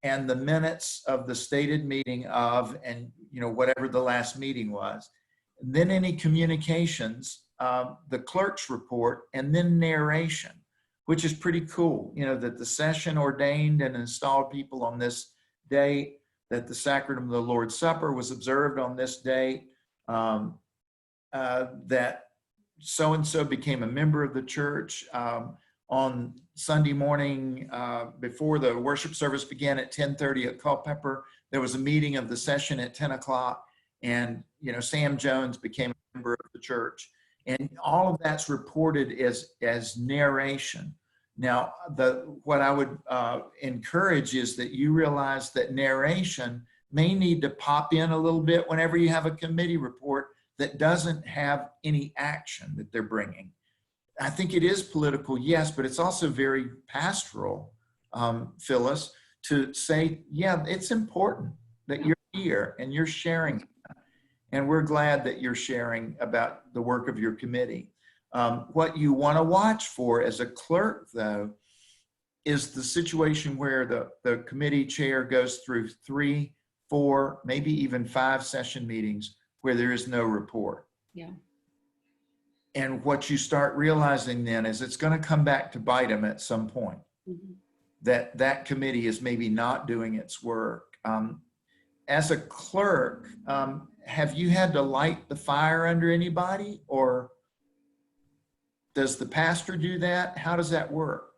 and the minutes of the stated meeting of, and whatever the last meeting was. And then any communications, the clerk's report, and then narration, which is pretty cool. That the session ordained and installed people on this date, that the sacrament of the Lord's Supper was observed on this date, that so-and-so became a member of the church on Sunday morning before the worship service began at 10:30 at Culpeper. There was a meeting of the session at 10 o'clock, and Sam Jones became a member of the church. And all of that's reported as narration. Now, what I would encourage is that you realize that narration may need to pop in a little bit whenever you have a committee report that doesn't have any action that they're bringing. I think it is political, yes, but it's also very pastoral, Phyllis, to say, yeah, it's important that you're here and you're sharing. And we're glad that you're sharing about the work of your committee. What you want to watch for as a clerk, though, is the situation where the committee chair goes through 3, 4, maybe even 5 session meetings where there is no report. Yeah. And what you start realizing then is it's going to come back to bite them at some point. Mm-hmm. That committee is maybe not doing its work. As a clerk, have you had to light the fire under anybody, or does the pastor do that? How does that work?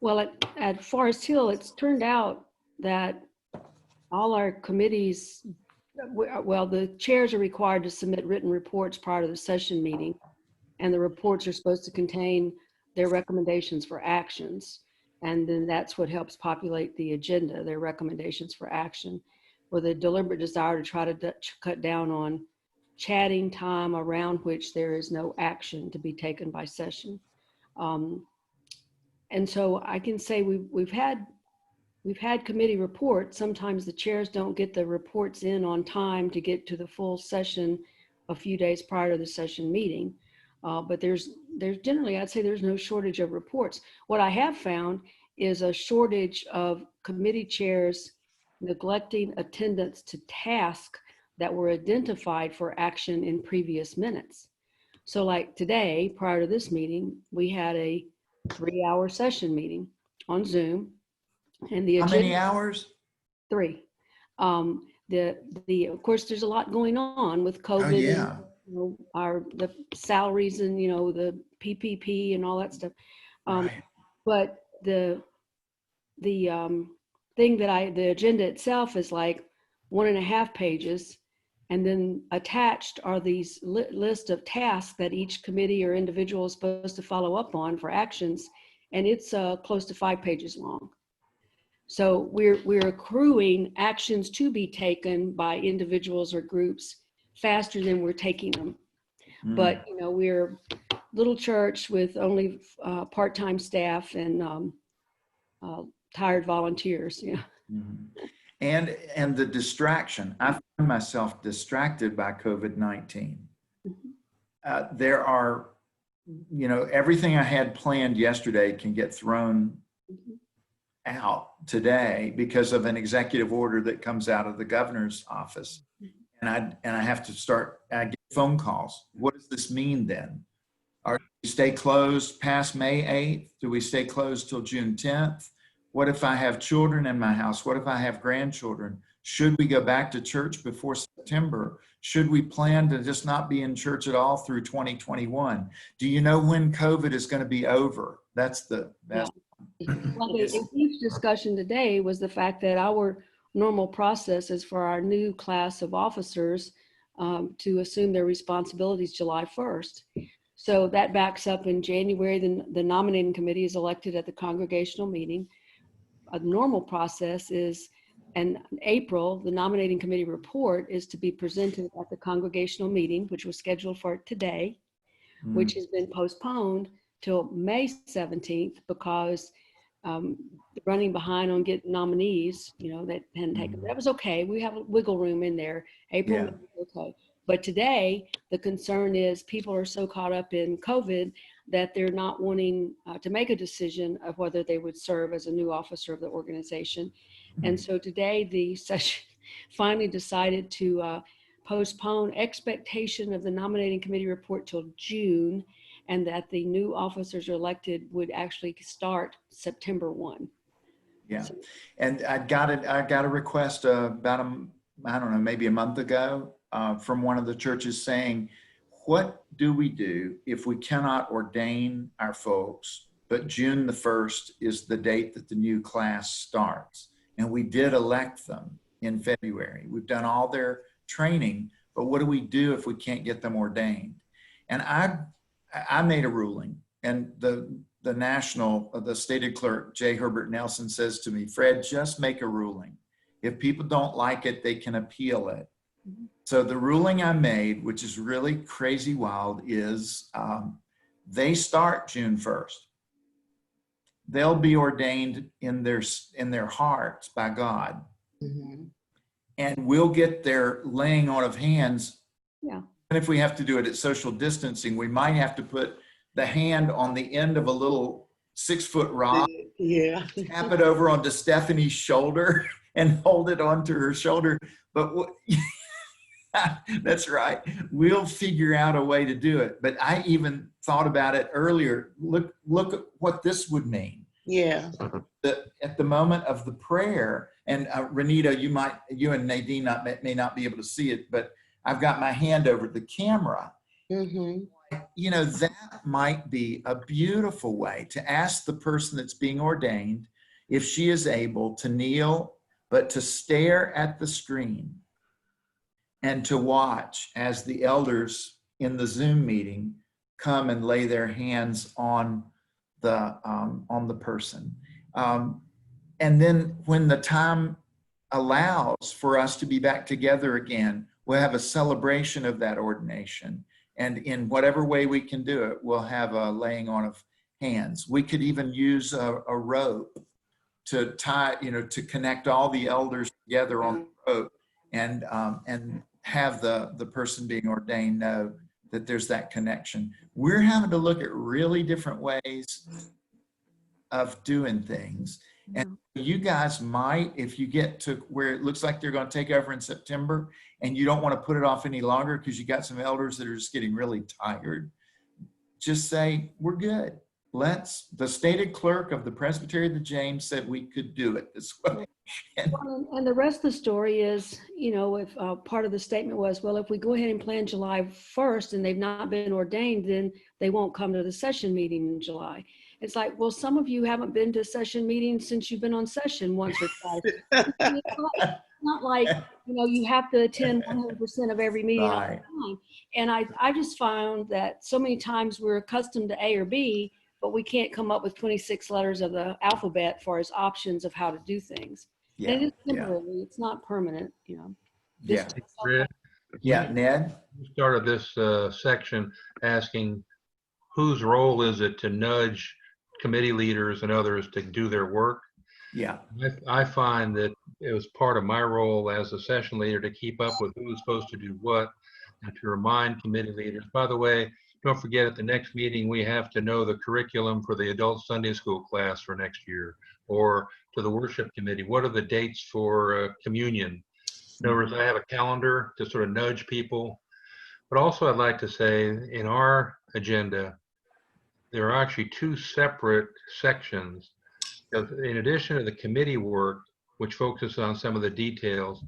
Well, at Forest Hill, it's turned out that all our committees, well, the chairs are required to submit written reports prior to the session meeting, and the reports are supposed to contain their recommendations for actions. And then that's what helps populate the agenda, their recommendations for action, with a deliberate desire to try to cut down on chatting time around which there is no action to be taken by session. And so I can say we've had committee reports. Sometimes the chairs don't get the reports in on time to get to the full session a few days prior to the session meeting. But there's generally, I'd say there's no shortage of reports. What I have found is a shortage of committee chairs neglecting attendance to tasks that were identified for action in previous minutes. So like today, prior to this meeting, we had a 3-hour session meeting on Zoom. And the How agenda, many hours? 3. Of course, there's a lot going on with Oh, COVID yeah. and the salaries and, the PPP and all that stuff. Right. But the thing the agenda itself is like 1.5 pages. And then attached are these list of tasks that each committee or individual is supposed to follow up on for actions. And it's close to 5 pages long. So we're accruing actions to be taken by individuals or groups faster than we're taking them. But, we're a little church with only part-time staff and tired volunteers. Yeah. Mhm. And the distraction. I find myself distracted by COVID-19. There are, everything I had planned yesterday can get thrown out today because of an executive order that comes out of the governor's office. And I have to I get phone calls. What does this mean then? Do we stay closed past May 8th? Do we stay closed till June 10th? What if I have children in my house? What if I have grandchildren? Should we go back to church before September? Should we plan to just not be in church at all through 2021? Do you know when COVID is going to be over? That's Well, a huge discussion today was the fact that our normal process is for our new class of officers to assume their responsibilities July 1st. So that backs up in January. The nominating committee is elected at the congregational meeting. A normal process is, in April, the nominating committee report is to be presented at the congregational meeting, which was scheduled for today, which has been postponed till May 17th because running behind on getting nominees, that hadn't taken. That was okay. We have a wiggle room in there. April, okay. But today, the concern is people are so caught up in COVID that they're not wanting to make a decision of whether they would serve as a new officer of the organization. And so today, the session finally decided to postpone expectation of the nominating committee report till June, and that the new officers are elected would actually start September 1. Yeah. And I got a request about I don't know, maybe a month ago from one of the churches saying, what do we do if we cannot ordain our folks, but June the 1st is the date that the new class starts? And we did elect them in February. We've done all their training, but what do we do if we can't get them ordained? And I made a ruling, and the stated clerk, J. Herbert Nelson, says to me, Fred, just make a ruling. If people don't like it, they can appeal it. So the ruling I made, which is really crazy wild, is they start June 1st. They'll be ordained in their hearts by God. And we'll get their laying on of hands. Yeah. And if we have to do it at social distancing, we might have to put the hand on the end of a little 6-foot rock. Yeah. Tap it over onto Stephanie's shoulder and hold it onto her shoulder. But that's right. We'll figure out a way to do it. But I even thought about it earlier. Look at what this would mean. Yeah. At the moment of the prayer, and Renita, you and Nadine may not be able to see it, but I've got my hand over the camera. That might be a beautiful way to ask the person that's being ordained if she is able to kneel, but to stare at the screen and to watch as the elders in the Zoom meeting come and lay their hands on the person. And then when the time allows for us to be back together again, we'll have a celebration of that ordination. And in whatever way we can do it, we'll have a laying on of hands. We could even use a rope to tie, to connect all the elders together on the rope and have the person being ordained know that there's that connection. We're having to look at really different ways of doing things. And you guys might, if you get to where it looks like they're going to take over in September and you don't want to put it off any longer because you got some elders that are just getting really tired, just say, we're good. the stated clerk of the Presbytery of the James said we could do it this way. And the rest of the story is, if part of the statement was, well, if we go ahead and plan July 1st and they've not been ordained, then they won't come to the session meeting in July. It's like, well, some of you haven't been to session meetings since you've been on session once or twice. It's not like, you have to attend 100% of every meeting all the time. And I just found that so many times we're accustomed to A or B, but we can't come up with 26 letters of the alphabet for as options of how to do things. Yeah, and it's temporary, it's not permanent, Yeah. Fred, Yeah, Ned? you started this section asking whose role is it to nudge committee leaders and others to do their work. Yeah. I find that it was part of my role as a session leader to keep up with who's supposed to do what and to remind committee leaders, by the way, don't forget at the next meeting, we have to know the curriculum for the adult Sunday school class for next year, or to the worship committee, what are the dates for communion? In other words, I have a calendar to sort of nudge people. But also I'd like to say in our agenda, there are actually two separate sections. In addition to the committee work, which focuses on some of the details,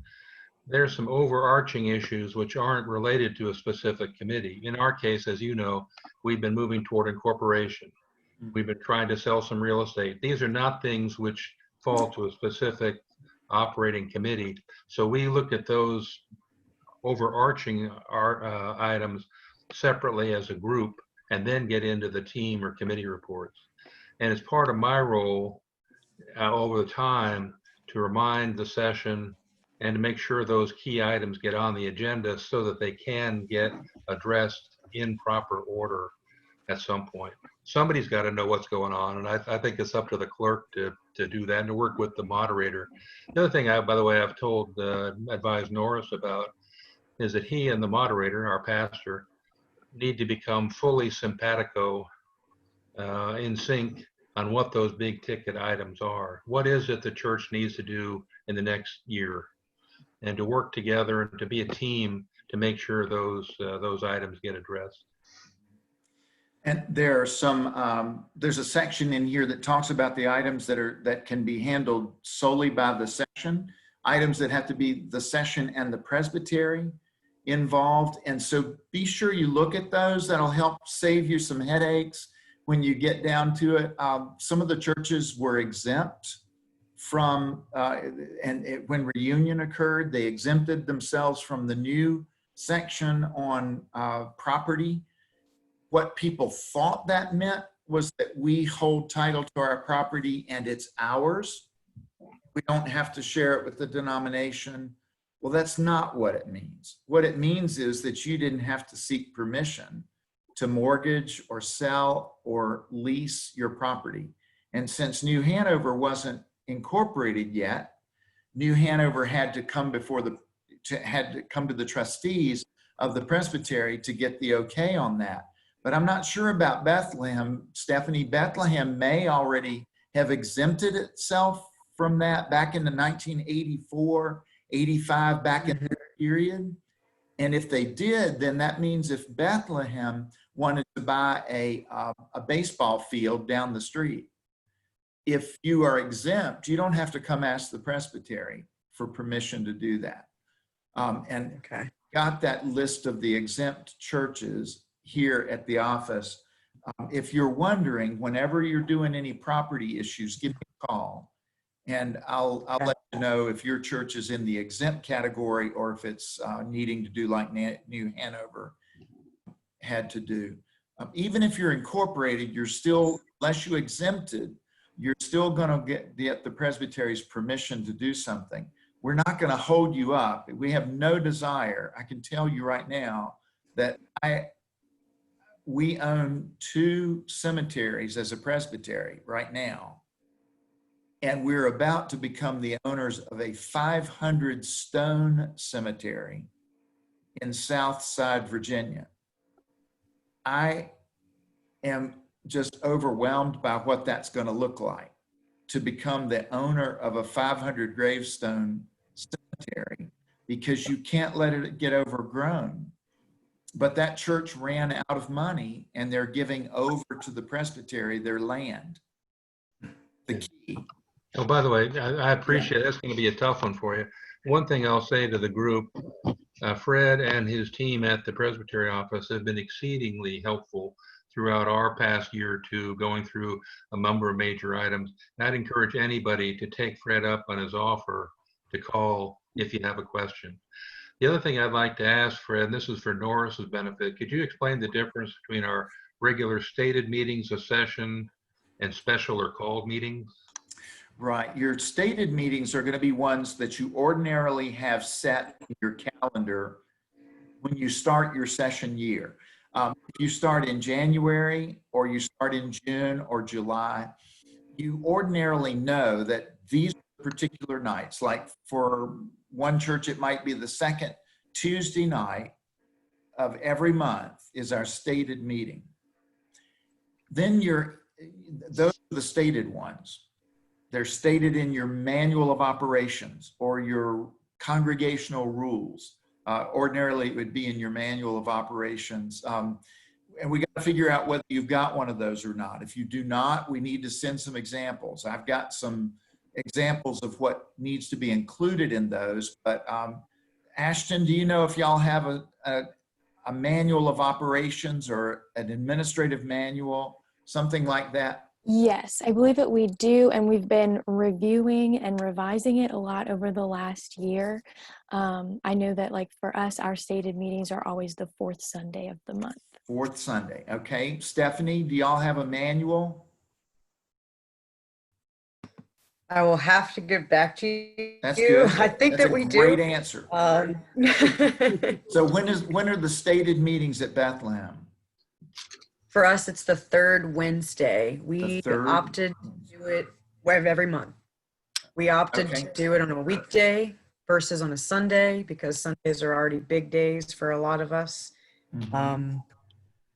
there's some overarching issues which aren't related to a specific committee. In our case, as you know, we've been moving toward incorporation. We've been trying to sell some real estate. These are not things which fall to a specific operating committee. So we look at those overarching items separately as a group and then get into the team or committee reports. And it's part of my role over the time to remind the session and to make sure those key items get on the agenda so that they can get addressed in proper order at some point. Somebody's got to know what's going on, and I think it's up to the clerk to do that and to work with the moderator. The other thing, by the way, I've advised Norris about is that he and the moderator, our pastor, need to become fully simpatico in sync on what those big ticket items are. What is it the church needs to do in the next year? And to work together and to be a team to make sure those items get addressed. And there are some, there's a section in here that talks about the items that can be handled solely by the session, items that have to be the session and the presbytery involved. And so be sure you look at those. That'll help save you some headaches when you get down to it. Some of the churches were exempt from, when reunion occurred, they exempted themselves from the new section on property. What people thought that meant was that we hold title to our property and it's ours. We don't have to share it with the denomination. Well, that's not what it means. What it means is that you didn't have to seek permission to mortgage or sell or lease your property. And since New Hanover wasn't incorporated yet, New Hanover had to come to the trustees of the presbytery to get the okay on that. But I'm not sure about Bethlehem. Stephanie, Bethlehem may already have exempted itself from that back in the 1984, 85, back in that period. And if they did, then that means if Bethlehem wanted to buy a baseball field down the street, if you are exempt, you don't have to come ask the presbytery for permission to do that. And got that list of the exempt churches here at the office. If you're wondering, whenever you're doing any property issues, give me a call and I'll let you know if your church is in the exempt category or if it's needing to do like New Hanover had to do. Even if you're incorporated, you're still, unless you exempted, you're still going to get the presbytery's permission to do something. We're not going to hold you up. We have no desire. I can tell you right now that we own 2 cemeteries as a presbytery right now. And we're about to become the owners of a 500 stone cemetery in Southside, Virginia. I am just overwhelmed by what that's going to look like to become the owner of a 500 gravestone cemetery, because you can't let it get overgrown. but that church ran out of money and they're giving over to the presbytery their land. The key. Oh, by the way, I appreciate that's going to be a tough one for you. One thing I'll say to the group, Fred and his team at the Presbytery office have been exceedingly helpful throughout our past year or two, going through a number of major items. And I'd encourage anybody to take Fred up on his offer to call if you have a question. The other thing I'd like to ask Fred, and this is for Norris's benefit, could you explain the difference between our regular stated meetings of session and special or called meetings? Right. Your stated meetings are going to be ones that you ordinarily have set in your calendar when you start your session year. If you start in January or you start in June or July, you ordinarily know that these particular nights, like for one church, it might be the second Tuesday night of every month is our stated meeting. Then those are the stated ones. They're stated in your manual of operations or your congregational rules. Ordinarily, it would be in your manual of operations. And we got to figure out whether you've got one of those or not. If you do not, we need to send some examples. I've got some examples of what needs to be included in those. But Ashton, do you know if y'all have a manual of operations or an administrative manual, something like that? Yes, I believe that we do, and we've been reviewing and revising it a lot over the last year. I know that, like, for us, our stated meetings are always the fourth Sunday of the month. Fourth Sunday. Okay. Stephanie, do y'all have a manual? I will have to get back to you. That's good. I think That's that we a do. great answer. Um, So when are the stated meetings at Bethlehem? For us, it's the third Wednesday. We third? opted to do it every month. We opted Okay. to do it on a weekday versus on a Sunday because Sundays are already big days for a lot of us.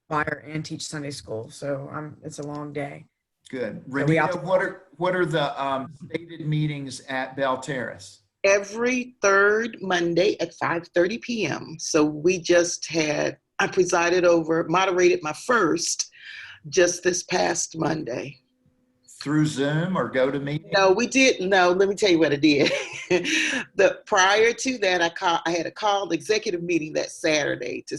Choir and teach Sunday school, so it's a long day. Good. So we Renita, what are the stated meetings at Bell Terrace? Every third Monday at 5:30 p.m. So we just I moderated my first just this past Monday. Through Zoom or GoToMeeting? No, we didn't. No, let me tell you what I did. Prior to that, I had a called executive meeting that Saturday to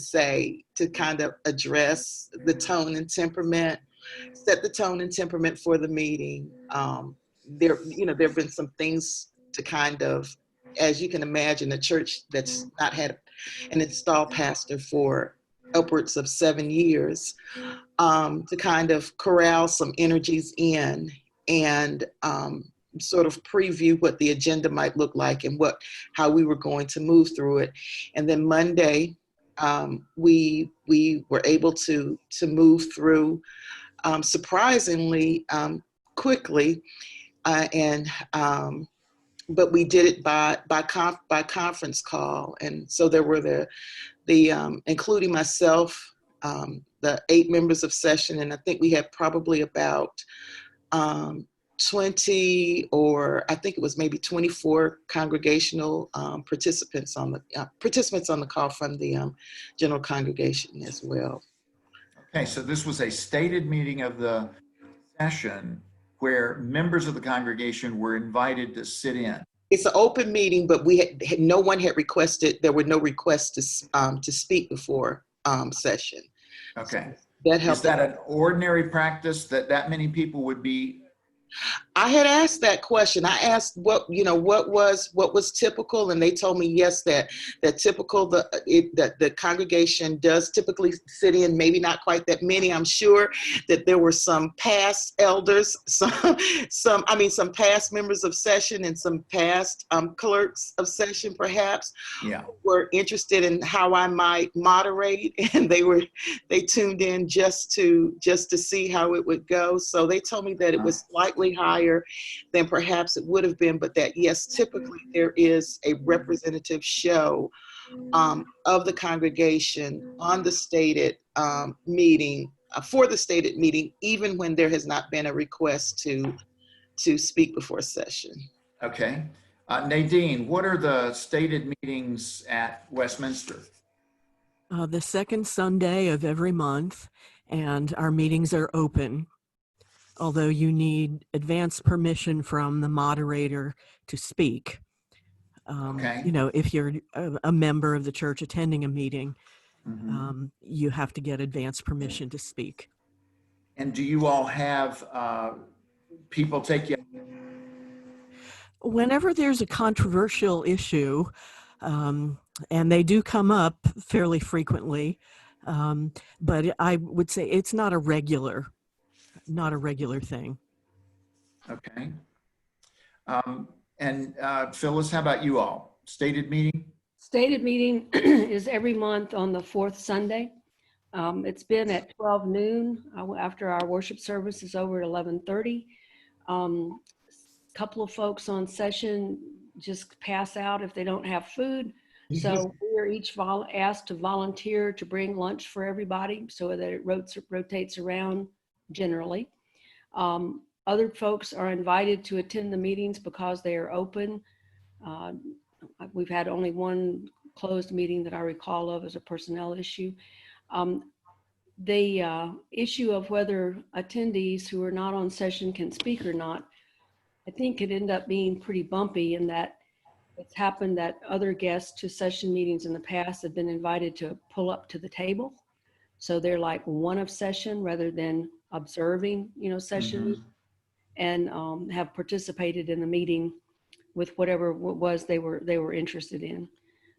kind of address the tone and temperament, set the tone and temperament for the meeting. There have been some things to kind of, as you can imagine, a church that's not had an installed pastor for upwards of 7 years, to kind of corral some energies in and sort of preview what the agenda might look like and how we were going to move through it. And then Monday, we were able to move through surprisingly quickly, but we did it by conference call. And so there were the including myself, the 8 members of session, and I think we had probably about 20, or I think it was maybe 24 congregational participants on the call from the general congregation as well. Okay, so this was a stated meeting of the session where members of the congregation were invited to sit in. It's an open meeting, but no one had requested. There were no requests to speak before session. Okay. So that helped. Is that an ordinary practice that many people would be? I had asked that question. I asked what was typical, and they told me yes, that typical that the congregation does typically sit in, maybe not quite that many. I'm sure that there were some past elders, some past members of session and some past clerks of session perhaps, Yeah, were interested in how I might moderate, and they tuned in just to see how it would go. So they told me that it was slightly higher than perhaps it would have been, but that yes, typically there is a representative show of the congregation on the stated meeting, for the stated meeting, even when there has not been a request to speak before session. okay. Nadine, what are the stated meetings at Westminster? The second Sunday of every month, and our meetings are open, although you need advance permission from the moderator to speak. Okay. You know, if you're a member of the church attending a meeting, you have to get advance permission to speak. And do you all have people take you? Whenever there's a controversial issue, and they do come up fairly frequently, but I would say it's not a regular thing. Okay. And Phyllis, how about you all? Stated meeting? Stated meeting is every month on the fourth Sunday. It's been at 12 noon after our worship service is over at 11:30. Couple of folks on session just pass out if they don't have food. So we are each asked to volunteer to bring lunch for everybody so that it rotates around generally. Other folks are invited to attend the meetings because they are open. We've had only one closed meeting that I recall of as a personnel issue. The issue of whether attendees who are not on session can speak or not, I think could end up being pretty bumpy in that it's happened that other guests to session meetings in the past have been invited to pull up to the table. So they're like one of session rather than observing, session and have participated in the meeting with whatever was they were interested in.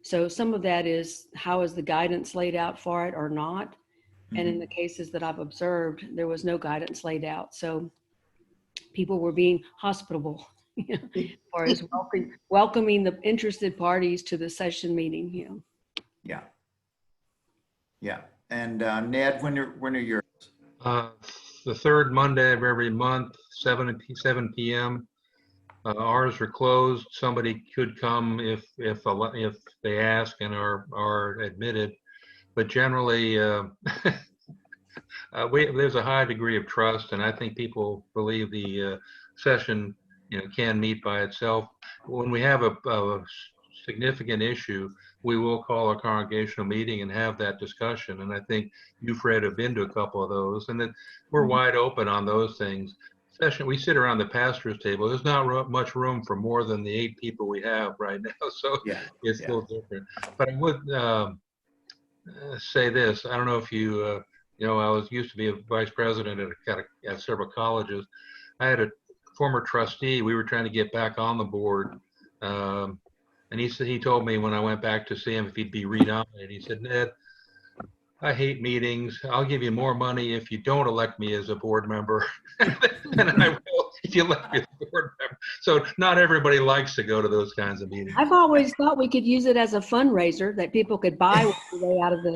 So some of that is how is the guidance laid out for it or not. And in the cases that I've observed, there was no guidance laid out. So people were being hospitable as far as welcoming the interested parties to the session meeting. Yeah. Yeah. And Ned, when are yours? The third Monday of every month, 7 p.m. Ours are closed. Somebody could come if they ask and are admitted, but generally there's a high degree of trust, and I think people believe the session can meet by itself. When we have a significant issue, we will call a congregational meeting and have that discussion. And I think you, Fred, have been to a couple of those, and that we're wide open on those things. Session, we sit around the pastor's table. There's not much room for more than the 8 people we have right now, so it's a little different. But I would say this: I don't know if you, I used to be a vice president at several colleges. I had a former trustee. We were trying to get back on the board, and he told me when I went back to see him if he'd be renominated. He said, "Ned, I hate meetings. I'll give you more money if you don't elect me as a board member than I will if you elect me as a board member." So not everybody likes to go to those kinds of meetings. I've always thought we could use it as a fundraiser that people could buy their way out of the.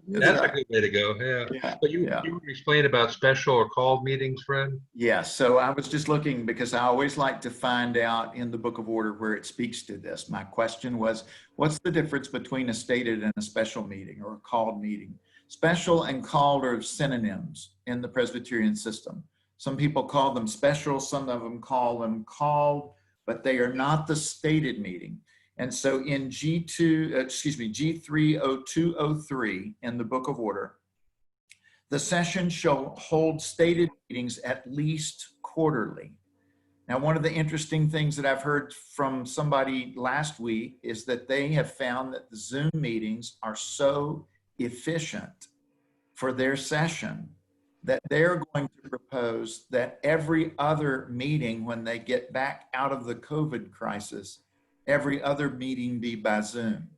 That's a good way to go. Yeah. But you explained about special or called meetings, Fred? Yeah. So I was just looking because I always like to find out in the Book of Order where it speaks to this. My question was, what's the difference between a stated and a special meeting or a called meeting? Special and called are synonyms in the Presbyterian system. Some people call them special, some of them call them called, but they are not the stated meeting. And so in G30203 in the Book of Order, the session shall hold stated meetings at least quarterly. Now, one of the interesting things that I've heard from somebody last week is that they have found that the Zoom meetings are so efficient for their session that they're going to propose that every other meeting, when they get back out of the COVID crisis, every other meeting be by Zoom,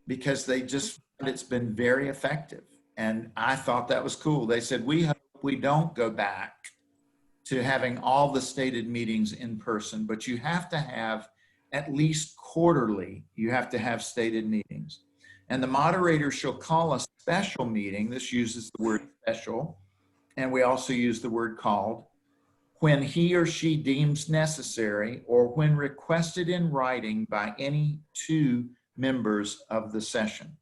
because they just found it's been very effective. And I thought that was cool. They said, we hope we don't go back to having all the stated meetings in person, but you have to have at least quarterly, you have to have stated meetings. And the moderator shall call a special meeting. This uses the word special, and we also use the word called, when he or she deems necessary or when requested in writing by any 2 members of the session.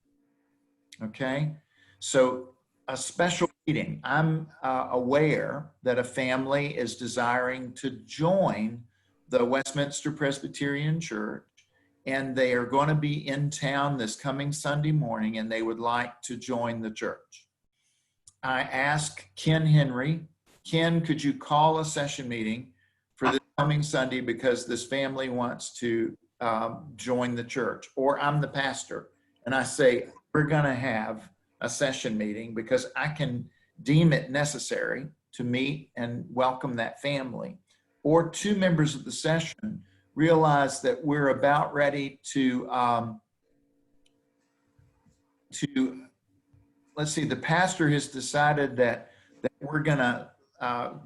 Okay, so a special meeting. I'm aware that a family is desiring to join the Westminster Presbyterian Church, and they are going to be in town this coming Sunday morning, and they would like to join the church. I asked Ken Henry, Ken, could you call a session meeting for this coming Sunday because this family wants to join the church? Or I'm the pastor, and I say, we're going to have a session meeting because I can deem it necessary to meet and welcome that family. Or two members of the session realize that we're about ready to let's see, the pastor has decided that we're gonna,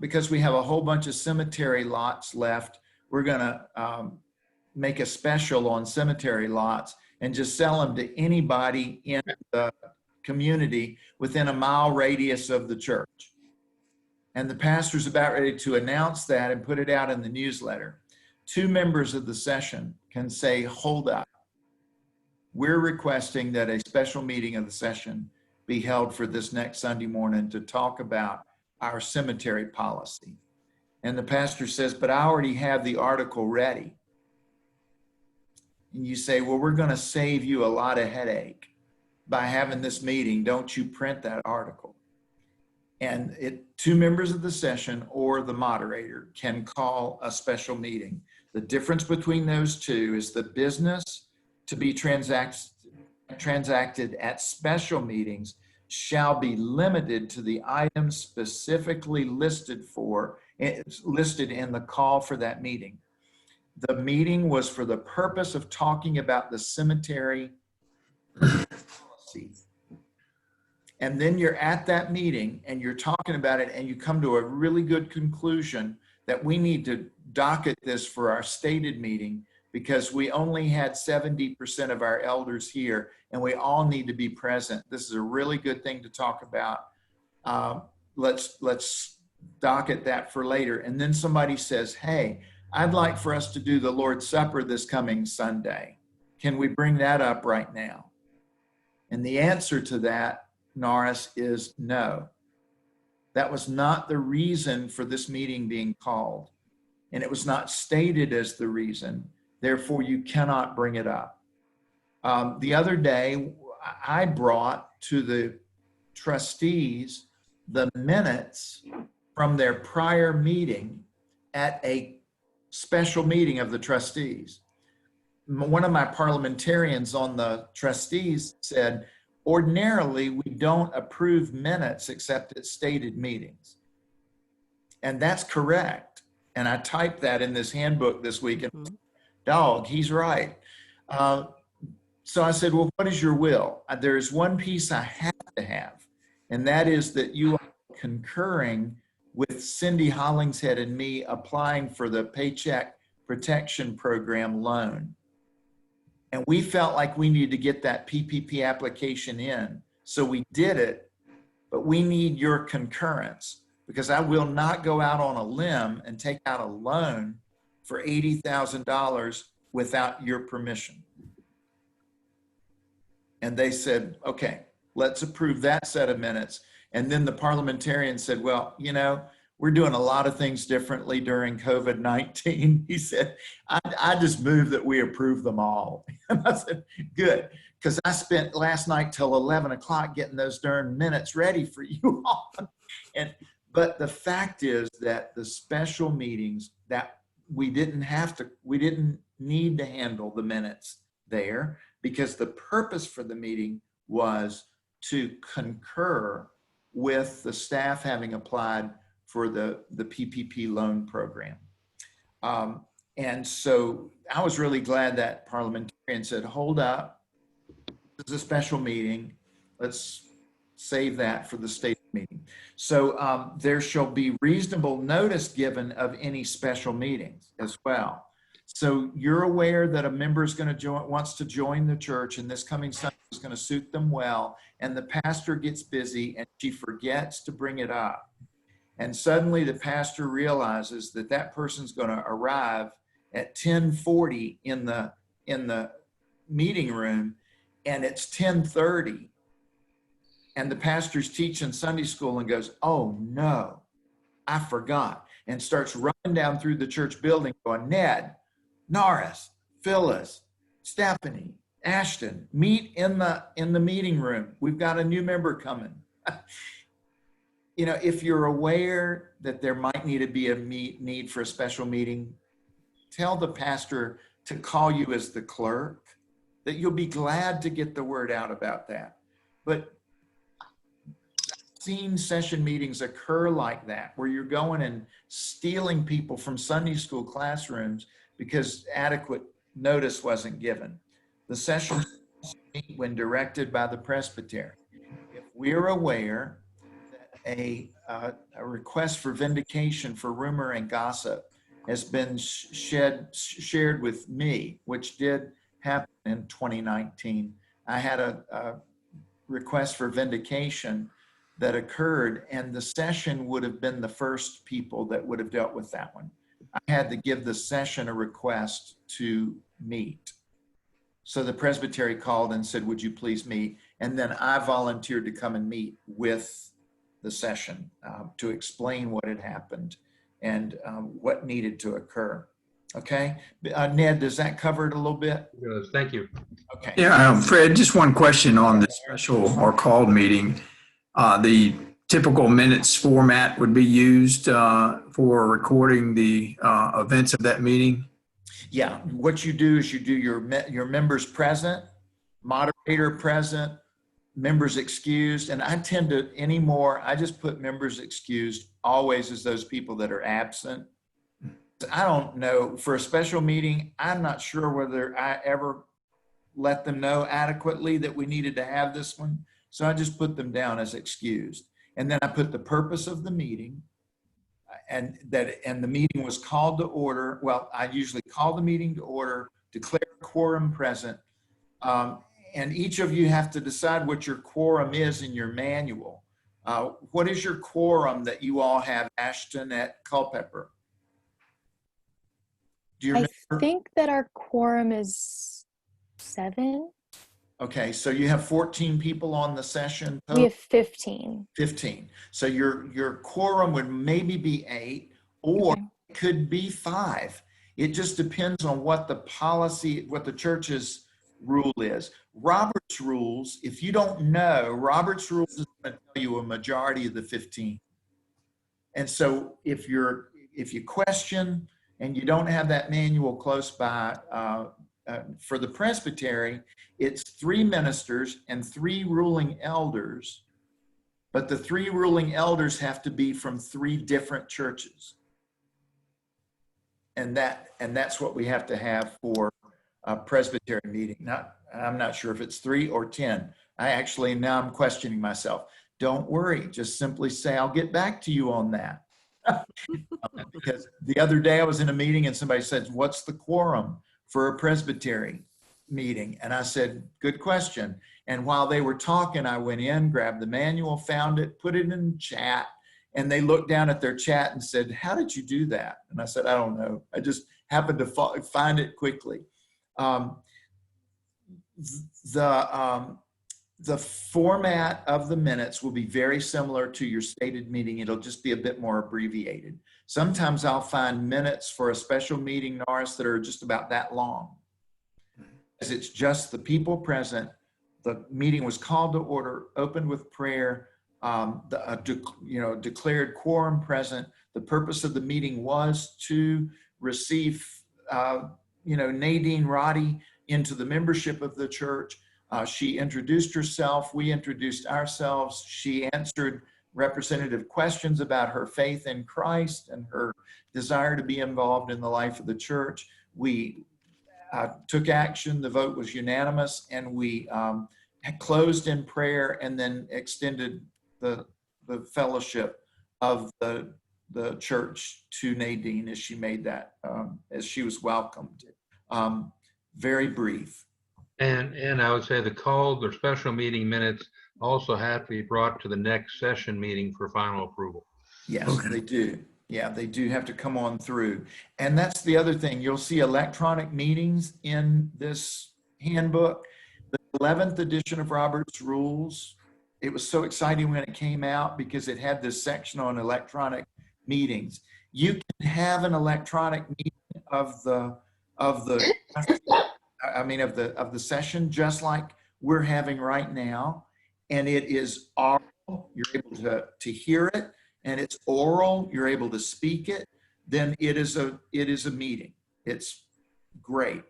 because we have a whole bunch of cemetery lots left, we're gonna make a special on cemetery lots and just sell them to anybody in the community within a mile radius of the church. And the pastor's about ready to announce that and put it out in the newsletter. Two members of the session can say, hold up. We're requesting that a special meeting of the session be held for this next Sunday morning to talk about our cemetery policy. And the pastor says, but I already have the article ready. And you say, well, we're going to save you a lot of headache by having this meeting. Don't you print that article? And two members of the session or the moderator can call a special meeting. The difference between those two is the business to be transacted at special meetings shall be limited to the items specifically listed in the call for that meeting. The meeting was for the purpose of talking about the cemetery policy. And then you're at that meeting and you're talking about it and you come to a really good conclusion that we need to docket this for our stated meeting because we only had 70% of our elders here and we all need to be present. This is a really good thing to talk about. Let's docket that for later. And then somebody says, hey, I'd like for us to do the Lord's Supper this coming Sunday. Can we bring that up right now? And the answer to that, Norris, is no. That was not the reason for this meeting being called. And it was not stated as the reason. Therefore, you cannot bring it up. The other day, I brought to the trustees the minutes from their prior meeting at a special meeting of the trustees. One of my parliamentarians on the trustees said, ordinarily, we don't approve minutes except at stated meetings. And that's correct. And I typed that in this handbook this week. And dog, he's right. So I said, well, what is your will? There is one piece I have to have, and that is that you are concurring with Cindy Hollingshead and me applying for the Paycheck Protection Program loan. And we felt like we needed to get that PPP application in. So we did it, but we need your concurrence because I will not go out on a limb and take out a loan for $80,000 without your permission. And they said, okay, let's approve that set of minutes. And then the parliamentarian said, well, you know, we're doing a lot of things differently during COVID-19. He said, I just moved that we approve them all. And I said, good, because I spent last night till 11 o'clock getting those darn minutes ready for you all. But the fact is that the special meetings that we didn't need to handle the minutes there because the purpose for the meeting was to concur with the staff having applied for the PPP loan program. And so I was really glad that parliamentarian said, hold up, this is a special meeting. Let's save that for the state meeting. So there shall be reasonable notice given of any special meetings as well. So you're aware that a member is going to wants to join the church and this coming Sunday is going to suit them well. And the pastor gets busy and she forgets to bring it up. And suddenly the pastor realizes that that person's going to arrive at 10:40 in the meeting room and it's 10:30. And the pastor's teaching Sunday school and goes, oh no, I forgot. And starts running down through the church building going, Ned, Norris, Phyllis, Stephanie, Ashton, meet in the meeting room. We've got a new member coming. You know, if you're aware that there might need to be a need for a special meeting, tell the pastor to call you as the clerk, that you'll be glad to get the word out about that. But I've seen session meetings occur like that, where you're going and stealing people from Sunday school classrooms because adequate notice wasn't given. The sessions meet when directed by the presbytery. If we're aware that a request for vindication for rumor and gossip has been shared with me, which did happen in 2019. I had a request for vindication that occurred, and the session would have been the first people that would have dealt with that one. I had to give the session a request to meet. So the presbytery called and said, would you please meet? And then I volunteered to come and meet with the session to explain what had happened and what needed to occur. Okay. Ned, does that cover it a little bit? Yes, thank you. Okay. Yeah, Fred, just one question on the special or called meeting. The typical minutes format would be used for recording the events of that meeting? Yeah, what you do is you do your members present, moderator present, members excused, and I tend to I just put members excused always as those people that are absent. I don't know, for a special meeting, I'm not sure whether I ever let them know adequately that we needed to have this one. So I just put them down as excused. And then I put the purpose of the meeting and the meeting was called to order. Well, I usually call the meeting to order, declare quorum present. And each of you have to decide what your quorum is in your manual. What is your quorum that you all have, Ashton, at Culpeper? Do you remember? I think that our quorum is 7. Okay, so you have 14 people on the session. We have 15. 15. So your quorum would maybe be 8, or Okay. it could be 5. It just depends on what the policy, what the church's rule is. Robert's rules, if you don't know, Robert's rules is going to tell you a majority of the 15. And so if you question and you don't have that manual close by, for the presbytery, it's 3 ministers and 3 ruling elders, but the 3 ruling elders have to be from 3 different churches. And that's what we have to have for a presbytery meeting. I'm not sure if it's 3 or 10. Now I'm questioning myself. Don't worry, just simply say, I'll get back to you on that. Because the other day I was in a meeting and somebody said, what's the quorum for a presbytery meeting? And I said, good question. And while they were talking, I went in, grabbed the manual, found it, put it in chat, and they looked down at their chat and said, how did you do that? And I said, I don't know. I just happened to find it quickly. The format of the minutes will be very similar to your stated meeting. It'll just be a bit more abbreviated. Sometimes I'll find minutes for a special meeting, Norris, that are just about that long. As it's just the people present, the meeting was called to order, opened with prayer, declared quorum present. The purpose of the meeting was to receive, Nadine Roddy into the membership of the church. She introduced herself. We introduced ourselves. She answered representative questions about her faith in Christ and her desire to be involved in the life of the church. We took action. The vote was unanimous, and we closed in prayer and then extended the fellowship of the church to Nadine as she made that, as she was welcomed. Very brief. And I would say the called or special meeting minutes also have to be brought to the next session meeting for final approval. Yes, they do. Yeah, they do have to come on through. And that's the other thing. You'll see electronic meetings in this handbook. The 11th edition of Robert's Rules, it was so exciting when it came out because it had this section on electronic meetings. You can have an electronic meeting of the I mean, of the session, just like we're having right now, and it is oral. You're able to hear it, and it's oral. You're able to speak it. Then it is a meeting. It's great.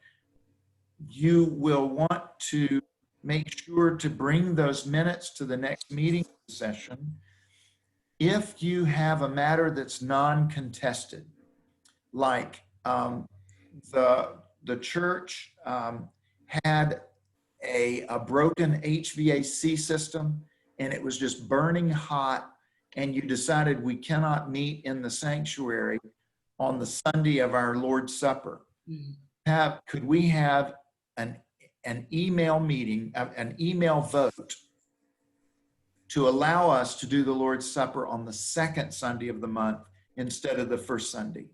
You will want to make sure to bring those minutes to the next meeting session. If you have a matter that's non-contested, like the church had a broken HVAC system and it was just burning hot, and you decided we cannot meet in the sanctuary on the Sunday of our Lord's Supper. Could we have an email meeting, an email vote to allow us to do the Lord's Supper on the second Sunday of the month instead of the first Sunday?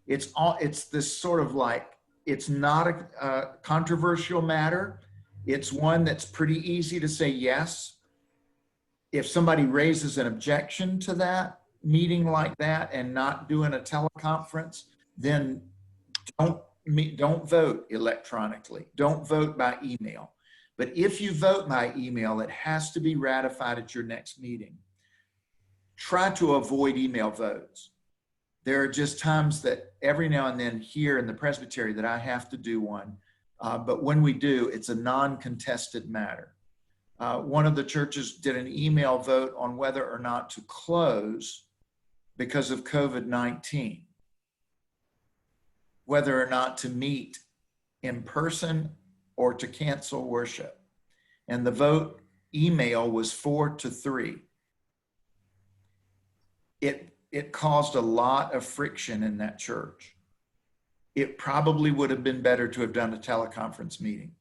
It's this sort of like, it's not a controversial matter. It's one that's pretty easy to say yes. If somebody raises an objection to that meeting like that and not doing a teleconference, then don't vote electronically. Don't vote by email. But if you vote by email, it has to be ratified at your next meeting. Try to avoid email votes. There are just times that every now and then here in the Presbytery that I have to do one. But when we do, it's a non-contested matter. One of the churches did an email vote on whether or not to close because of COVID-19, whether or not to meet in person or to cancel worship. And the vote email was 4-3. It caused a lot of friction in that church. It probably would have been better to have done a teleconference meeting.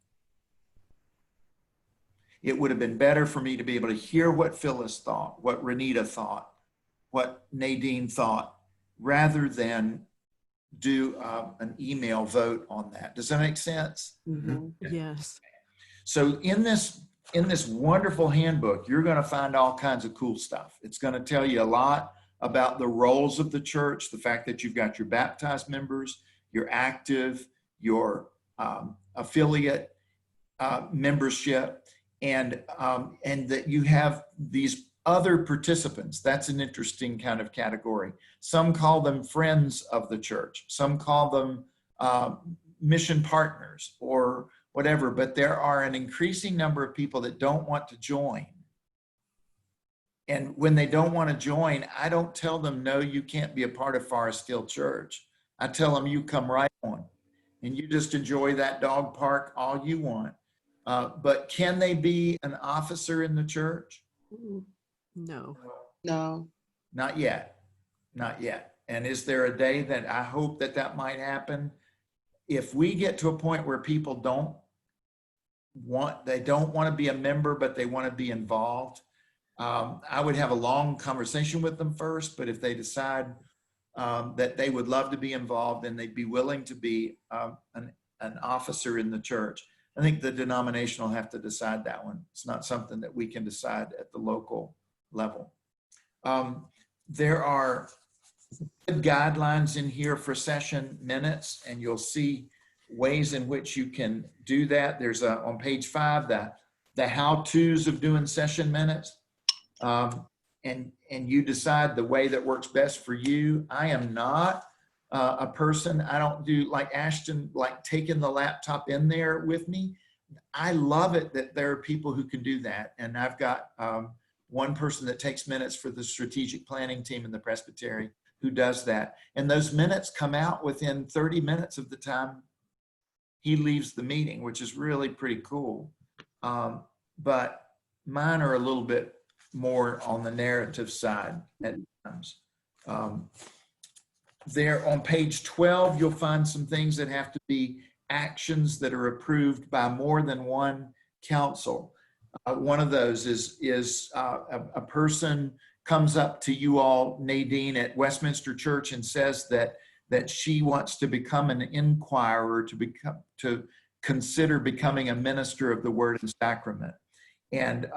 It would have been better for me to be able to hear what Phyllis thought, what Renita thought, what Nadine thought, rather than do an email vote on that. Does that make sense? Mm-hmm. Yes. So in this wonderful handbook, you're going to find all kinds of cool stuff. It's going to tell you a lot about the roles of the church, the fact that you've got your baptized members, your active, your affiliate membership, and that you have these other participants. That's an interesting kind of category. Some call them friends of the church. Some call them mission partners or whatever, but there are an increasing number of people that don't want to join. And when they don't want to join, I don't tell them, no, you can't be a part of Forest Hill Church. I tell them, you come right on and you just enjoy that dog park all you want. But can they be an officer in the church? No. No. Not yet. Not yet. And is there a day that I hope that might happen? If we get to a point where people don't want to be a member, but they want to be involved, I would have a long conversation with them first, but if they decide that they would love to be involved and they'd be willing to be an officer in the church, I think the denomination will have to decide that one. It's not something that we can decide at the local level. There are good guidelines in here for session minutes, and you'll see ways in which you can do that. There's on page 5, the how-tos of doing session minutes. And you decide the way that works best for you. I am not a person, I don't do like Ashton, like taking the laptop in there with me. I love it that there are people who can do that. And I've got one person that takes minutes for the strategic planning team in the Presbytery who does that. And those minutes come out within 30 minutes of the time he leaves the meeting, which is really pretty cool. But mine are a little bit more on the narrative side at times. There on page 12, you'll find some things that have to be actions that are approved by more than one council. One of those is a person comes up to you all, Nadine, at Westminster Church and says that she wants to become an inquirer, to consider becoming a minister of the Word and Sacrament. And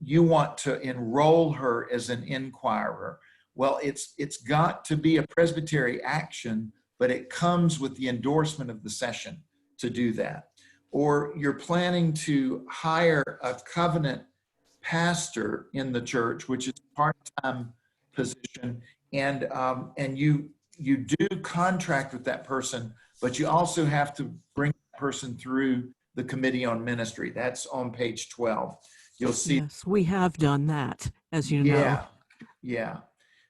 you want to enroll her as an inquirer. Well, it's got to be a presbytery action, but it comes with the endorsement of the session to do that. Or you're planning to hire a covenant pastor in the church, which is a part-time position, and you do contract with that person, but you also have to bring that person through the Committee on Ministry. That's on page 12. You'll see. Yes, we have done that, as you know. Yeah, yeah.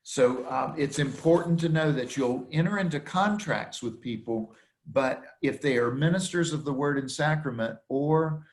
So it's important to know that you'll enter into contracts with people, but if they are ministers of the Word and Sacrament, or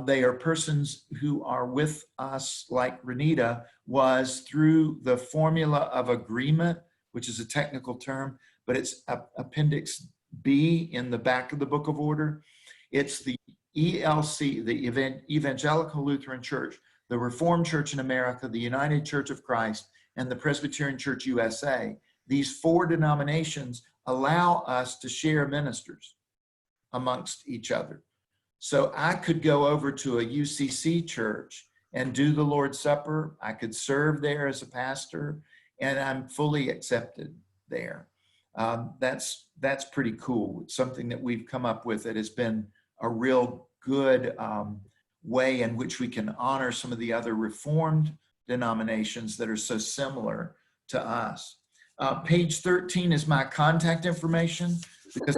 they are persons who are with us, like Renita was, through the formula of agreement, which is a technical term, but it's Appendix B in the back of the Book of Order. It's the ELC, the Evangelical Lutheran Church, the Reformed Church in America, the United Church of Christ, and the Presbyterian Church, U.S.A. These four denominations allow us to share ministers amongst each other. So I could go over to a UCC church and do the Lord's Supper. I could serve there as a pastor, and I'm fully accepted there. That's pretty cool. It's something that we've come up with that has been a real good way in which we can honor some of the other Reformed denominations that are so similar to us. Page 13 is my contact information, because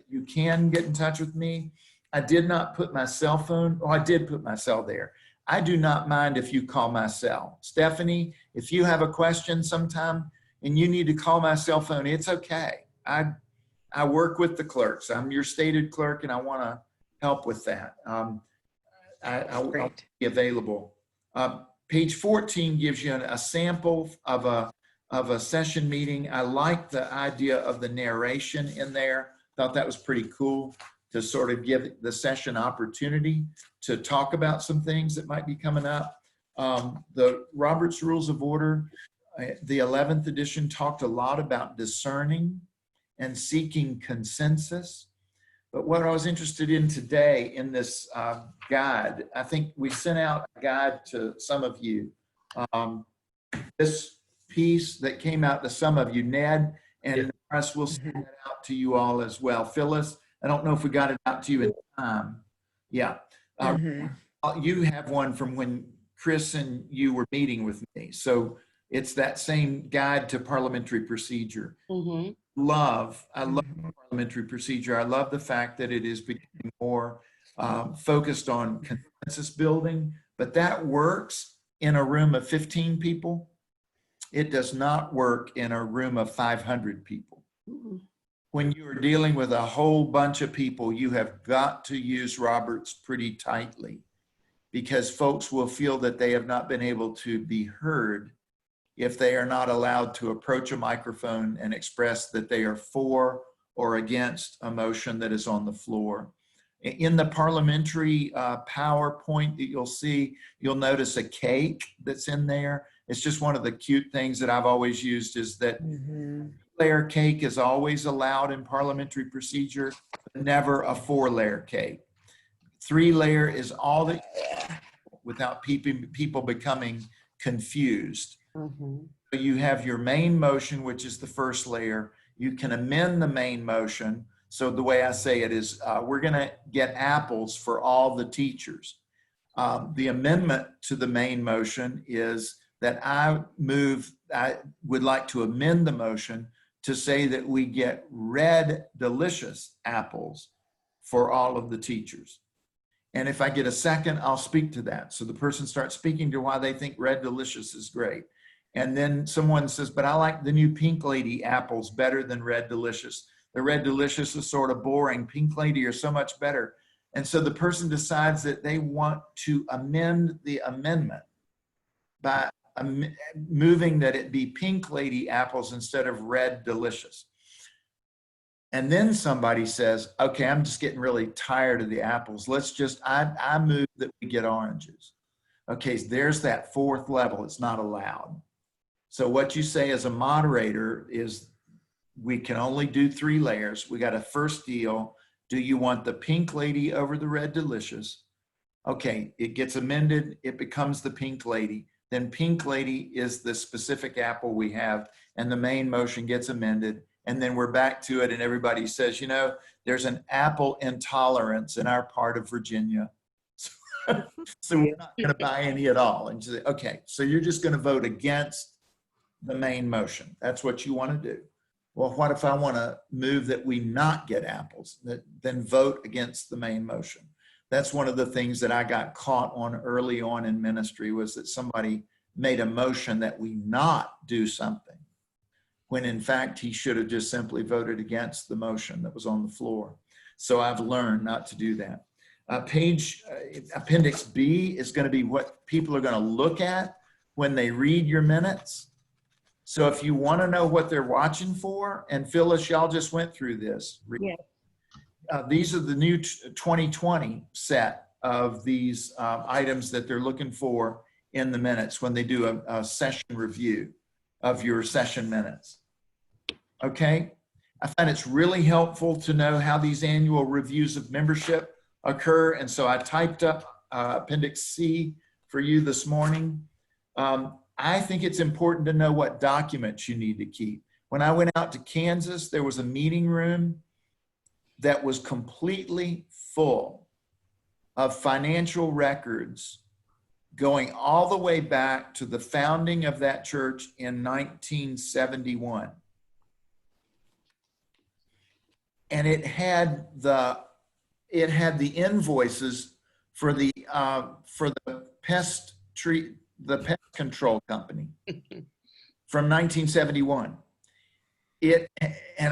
you can get in touch with me. I did not put my cell phone, I did put my cell there. I do not mind if you call my cell. Stephanie, if you have a question sometime and you need to call my cell phone, it's okay. I work with the clerks. I'm your stated clerk, and I want to help with that. I'll be available. Page 14 gives you a sample of a session meeting. I like the idea of the narration in there. Thought that was pretty cool to sort of give the session opportunity to talk about some things that might be coming up. The Robert's Rules of Order, the 11th edition, talked a lot about discerning and seeking consensus. But what I was interested in today in this guide, I think we sent out a guide to some of you. This piece that came out to some of you, Ned and Norris, will send that out to you all as well. Phyllis, I don't know if we got it out to you in time. Yeah. You have one from when Chris and you were meeting with me. So it's that same guide to parliamentary procedure. I love parliamentary procedure. I love the fact that it is becoming more focused on consensus building, but that works in a room of 15 people. It does not work in a room of 500 people. When you are dealing with a whole bunch of people, you have got to use Roberts pretty tightly, because folks will feel that they have not been able to be heard if they are not allowed to approach a microphone and express that they are for or against a motion that is on the floor. In the parliamentary PowerPoint that you'll see, you'll notice a cake that's in there. It's just one of the cute things that I've always used, is that layer cake is always allowed in parliamentary procedure, but never a 4-layer cake. 3-layer is all that, without people becoming confused. So you have your main motion, which is the first layer. You can amend the main motion. So the way I say it is, we're going to get apples for all the teachers. The amendment to the main motion is that I would like to amend the motion to say that we get red delicious apples for all of the teachers. And if I get a second, I'll speak to that. So the person starts speaking to why they think red delicious is great. And then someone says, but I like the new Pink Lady apples better than red delicious. The red delicious is sort of boring. Pink Lady are so much better. And so the person decides that they want to amend the amendment by moving that it be Pink Lady apples instead of red delicious. And then somebody says, okay, I'm just getting really tired of the apples. Let's just, I move that we get oranges. Okay, so there's that 4th level. It's not allowed. So what you say as a moderator is, we can only do 3 layers. We got a first deal. Do you want the Pink Lady over the red delicious? Okay, it gets amended. It becomes the Pink Lady. Then Pink Lady is the specific apple we have, and the main motion gets amended, and then we're back to it and everybody says, there's an apple intolerance in our part of Virginia. So we're not going to buy any at all. And you say, okay, so you're just going to vote against the main motion. That's what you want to do. Well, what if I want to move that we not get apples? Then vote against the main motion. That's one of the things that I got caught on early on in ministry, was that somebody made a motion that we not do something, when in fact he should have just simply voted against the motion that was on the floor. So I've learned not to do that. Appendix B is going to be what people are going to look at when they read your minutes. So if you want to know what they're watching for, and Phyllis, y'all just went through this. Yeah. These are the new 2020 set of these items that they're looking for in the minutes when they do a session review of your session minutes. Okay? I find it's really helpful to know how these annual reviews of membership occur. And so I typed up Appendix C for you this morning. I think it's important to know what documents you need to keep. When I went out to Kansas, there was a meeting room that was completely full of financial records going all the way back to the founding of that church in 1971. And it had the invoices for the pest control company from 1971. And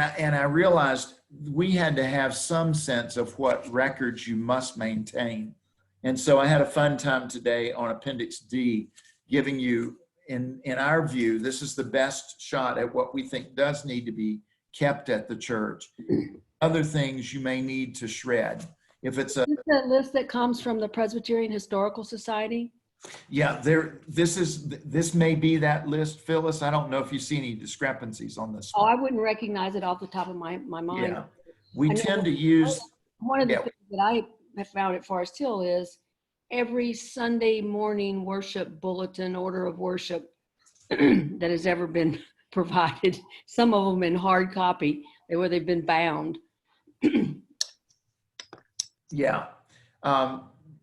I realized we had to have some sense of what records you must maintain. And so I had a fun time today on Appendix D, giving you, in our view, this is the best shot at what we think does need to be kept at the church. Other things you may need to shred. If it's Is this a list that comes from the Presbyterian Historical Society? Yeah, this may be that list, Phyllis. I don't know if you see any discrepancies on this. Oh, I wouldn't recognize it off the top of my mind. Yeah, we tend to use. One of the things that I have found at Forest Hill is every Sunday morning worship bulletin, order of worship that has ever been provided, some of them in hard copy, where they've been bound. Yeah.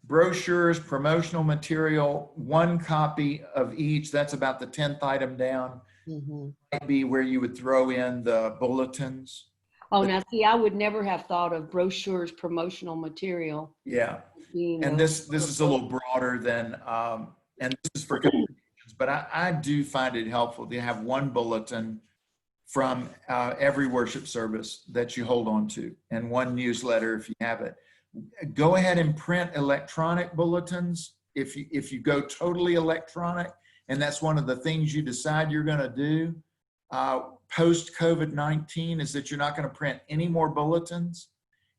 Brochures, promotional material, one copy of each. That's about the 10th item down. Mm-hmm. Might be where you would throw in the bulletins. Oh, now see, I would never have thought of brochures, promotional material. Yeah. And this is a little broader than, and this is for congregations, but I do find it helpful to have one bulletin from every worship service that you hold on to, and one newsletter if you have it. Go ahead and print electronic bulletins if you go totally electronic, and that's one of the things you decide you're going to do post COVID-19, is that you're not going to print any more bulletins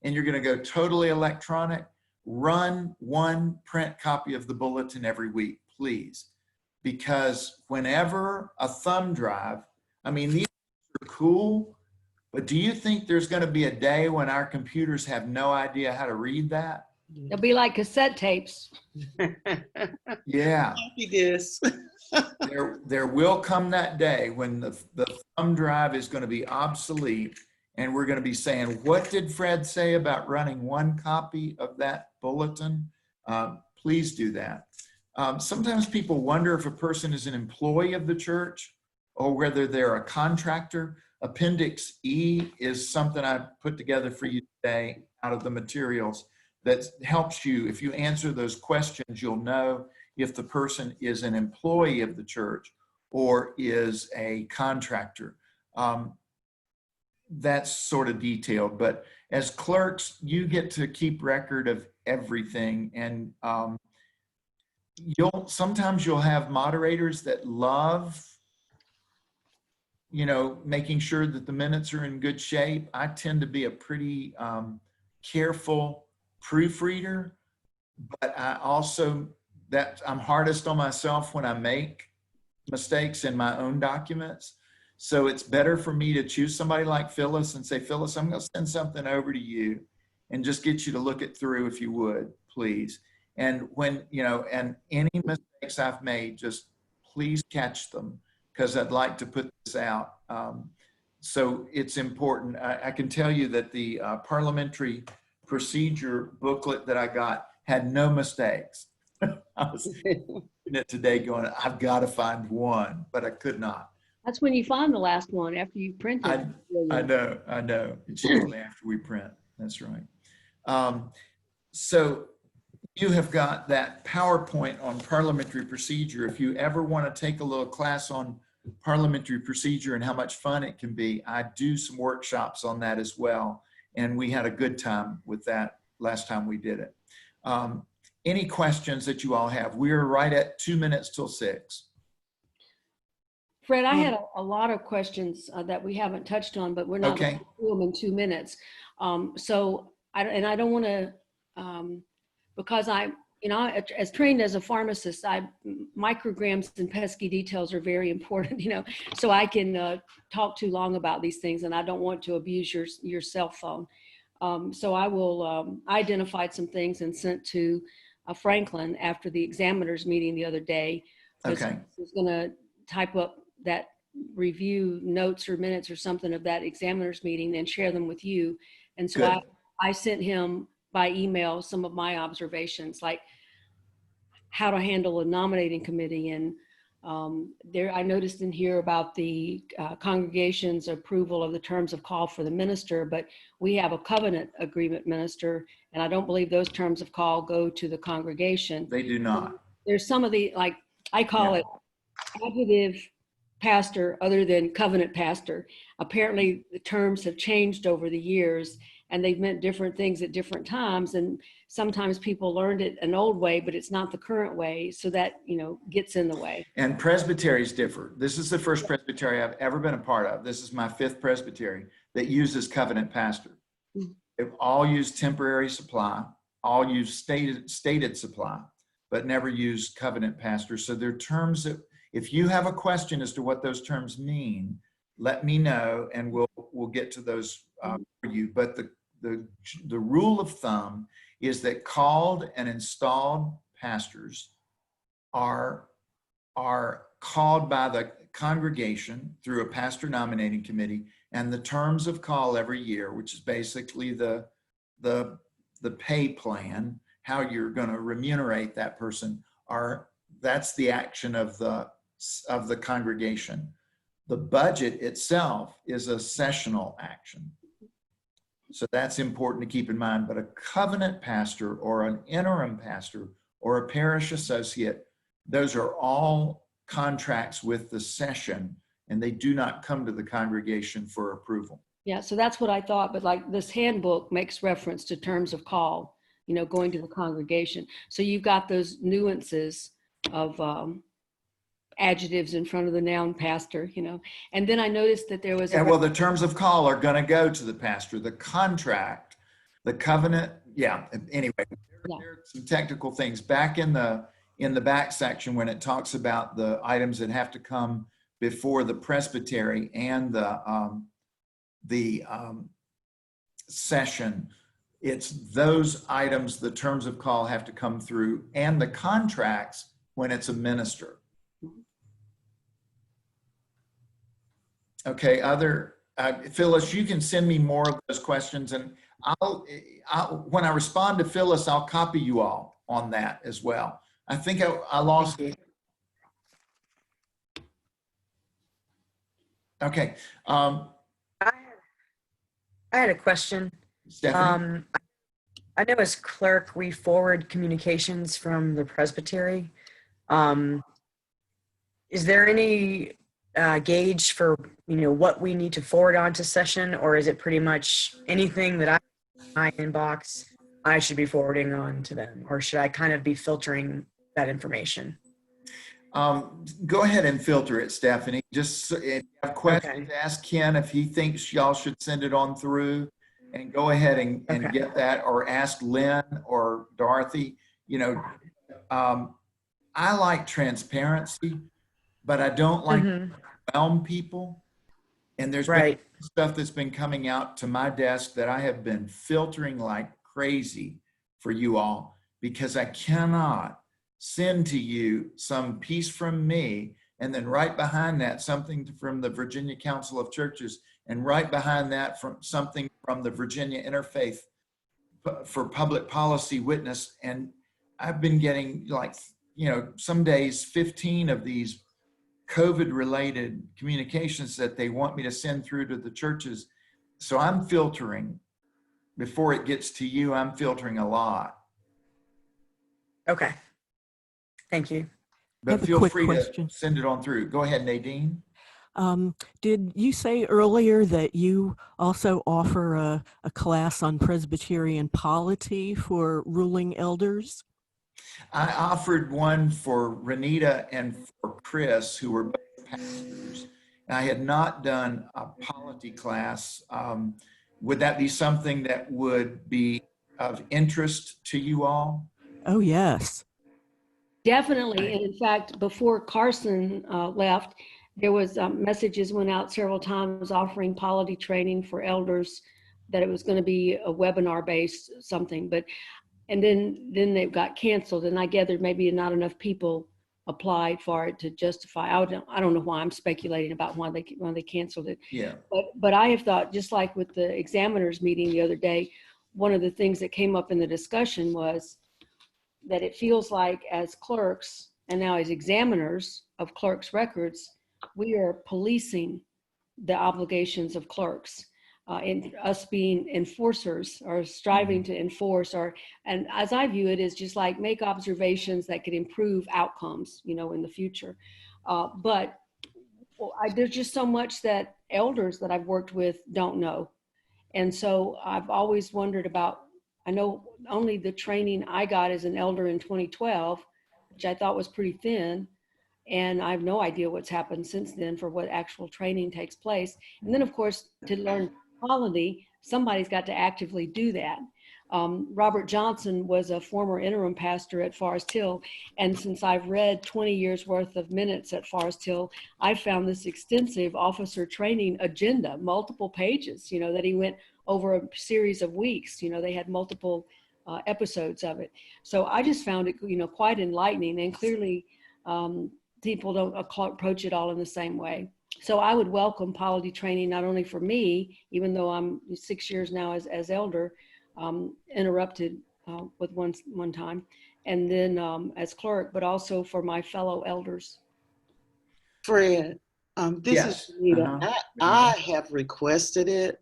and you're going to go totally electronic. Run one print copy of the bulletin every week, please, because whenever a thumb drive, I mean, these are cool, but do you think there's going to be a day when our computers have no idea how to read that? They'll be like cassette tapes. Yeah. Copy this. There will come that day when the thumb drive is going to be obsolete, and we're going to be saying, what did Fred say about running one copy of that bulletin? Please do that. Sometimes people wonder if a person is an employee of the church or whether they're a contractor. Appendix E is something I put together for you today out of the materials that helps you. If you answer those questions, you'll know if the person is an employee of the church or is a contractor. That's sort of detailed, but as clerks, you get to keep record of everything. And sometimes you'll have moderators that love, making sure that the minutes are in good shape. I tend to be a pretty careful proofreader, but I also, I'm hardest on myself when I make mistakes in my own documents. So it's better for me to choose somebody like Phyllis and say, Phyllis, I'm going to send something over to you and just get you to look it through if you would, please. And when, and any mistakes I've made, just please catch them, because I'd like to put this out. so it's important. I can tell you that the parliamentary procedure booklet that I got had no mistakes. I was reading it today going, I've got to find one, but I could not. That's when you find the last one after you print it. I know. It's usually after we print. That's right. So you have got that PowerPoint on parliamentary procedure. If you ever want to take a little class on parliamentary procedure and how much fun it can be, I do some workshops on that as well. And we had a good time with that last time we did it. Any questions that you all have? We're right at 2 minutes till 6. Fred, I had a lot of questions that we haven't touched on, but we're not going to do them in 2 minutes. So I don't want to, because as trained as a pharmacist, micrograms and pesky details are very important, so I can talk too long about these things, and I don't want to abuse your cell phone. So I will identified some things and sent to Franklin after the examiners meeting the other day. Okay. I was going to type up that review notes or minutes or something of that examiners meeting and share them with you. And so I sent him by email some of my observations, like how to handle a nominating committee. And I noticed in here about the congregation's approval of the terms of call for the minister, but we have a covenant agreement minister, and I don't believe those terms of call go to the congregation. They do not. There's some of the, like, I call it adjective pastor other than covenant pastor. Apparently the terms have changed over the years, and they've meant different things at different times, and sometimes people learned it an old way, but it's not the current way, so that gets in the way. And presbyteries differ. This is the first presbytery I've ever been a part of. This is my 5th presbytery that uses covenant pastor. They've all used temporary supply, all use stated supply, but never used covenant pastor. So there are terms that, if you have a question as to what those terms mean, let me know, and we'll get to those for you. But the rule of thumb is that called and installed pastors are called by the congregation through a pastor nominating committee, and the terms of call every year, which is basically the pay plan, how you're going to remunerate that person, that's the action of the congregation. The budget itself is a sessional action. So that's important to keep in mind. But a covenant pastor or an interim pastor or a parish associate, those are all contracts with the session, and they do not come to the congregation for approval. Yeah, so that's what I thought. But like this handbook makes reference to terms of call, going to the congregation. So you've got those nuances of adjectives in front of the noun pastor, and then I noticed that there was well, the terms of call are going to go to the pastor. The contract, the covenant, anyway, there are some technical things back in the back section when it talks about the items that have to come before the presbytery and the session. It's those items, the terms of call have to come through, and the contracts when it's a minister. Okay, Phyllis, you can send me more of those questions, and I'll when I respond to Phyllis, I'll copy you all on that as well. I think I lost. Okay. I had a question. Stephanie? I know as clerk, we forward communications from the presbytery. Is there any gauge for what we need to forward on to session, or is it pretty much anything that my inbox I should be forwarding on to them, or should I kind of be filtering that information? Go ahead and filter it, Stephanie. Just if you have questions, ask Ken if he thinks y'all should send it on through, and go ahead and get that, or ask Lynn or Dorothy. I like transparency, but I don't like to overwhelm people. And there's been stuff that's been coming out to my desk that I have been filtering like crazy for you all, because I cannot send to you some piece from me and then right behind that something from the Virginia Council of Churches And right behind that, from something from the Virginia Interfaith for Public Policy Witness. And I've been getting, like, you know, some days 15 of these COVID-related communications that they want me to send through to the churches. So I'm filtering. Before it gets to you, I'm filtering a lot. Okay. Thank you. I have But a feel quick free question. to send it on through. Go ahead, Nadine. Did you say earlier that you also offer a class on Presbyterian polity for ruling elders? I offered one for Renita and for Chris, who were both pastors. I had not done a polity class. Would that be something that would be of interest to you all? Oh, yes. Definitely. And in fact, before Carson left, there was messages went out several times offering polity training for elders, that it was going to be a webinar based something, but and then they got canceled, and I gathered maybe not enough people applied for it to justify. I don't know why. I'm speculating about why they canceled it. Yeah. But I have thought, just like with the examiners meeting the other day, one of the things that came up in the discussion was that it feels like as clerks and now as examiners of clerks' records, we are policing the obligations of clerks. And us being enforcers or striving to enforce, and as I view it, is just like make observations that could improve outcomes, you know, in the future. But there's just so much that elders that I've worked with don't know. And so I've always wondered about, I know only the training I got as an elder in 2012, which I thought was pretty thin. And I have no idea what's happened since then for what actual training takes place. And then, of course, to learn polity, somebody's got to actively do that. Robert Johnson was a former interim pastor at Forest Hill. And since I've read 20 years worth of minutes at Forest Hill, I found this extensive officer training agenda, multiple pages, you know, that he went over a series of weeks. You know, they had multiple episodes of it. So I just found it, you know, quite enlightening, and clearly people don't approach it all in the same way. So I would welcome polity training, not only for me, even though I'm 6 years now as elder, interrupted with one time, and then as clerk, but also for my fellow elders. Fred, this Yes. is Rita. I have requested it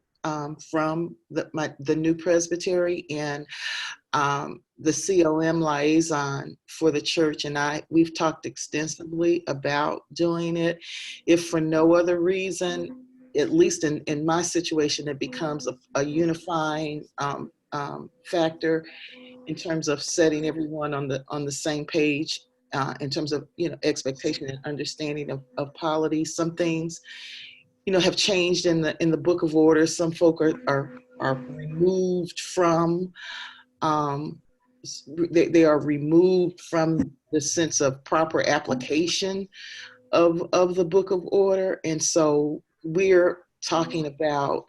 from the new presbytery, and the COM liaison for the church and we've talked extensively about doing it. If for no other reason, at least in my situation, it becomes a unifying factor in terms of setting everyone on the same page in terms of, you know, expectation and understanding of polity. Some things, you know, have changed in the Book of Order. Some folk are removed from. They are removed from the sense of proper application of the Book of Order. And so we're talking about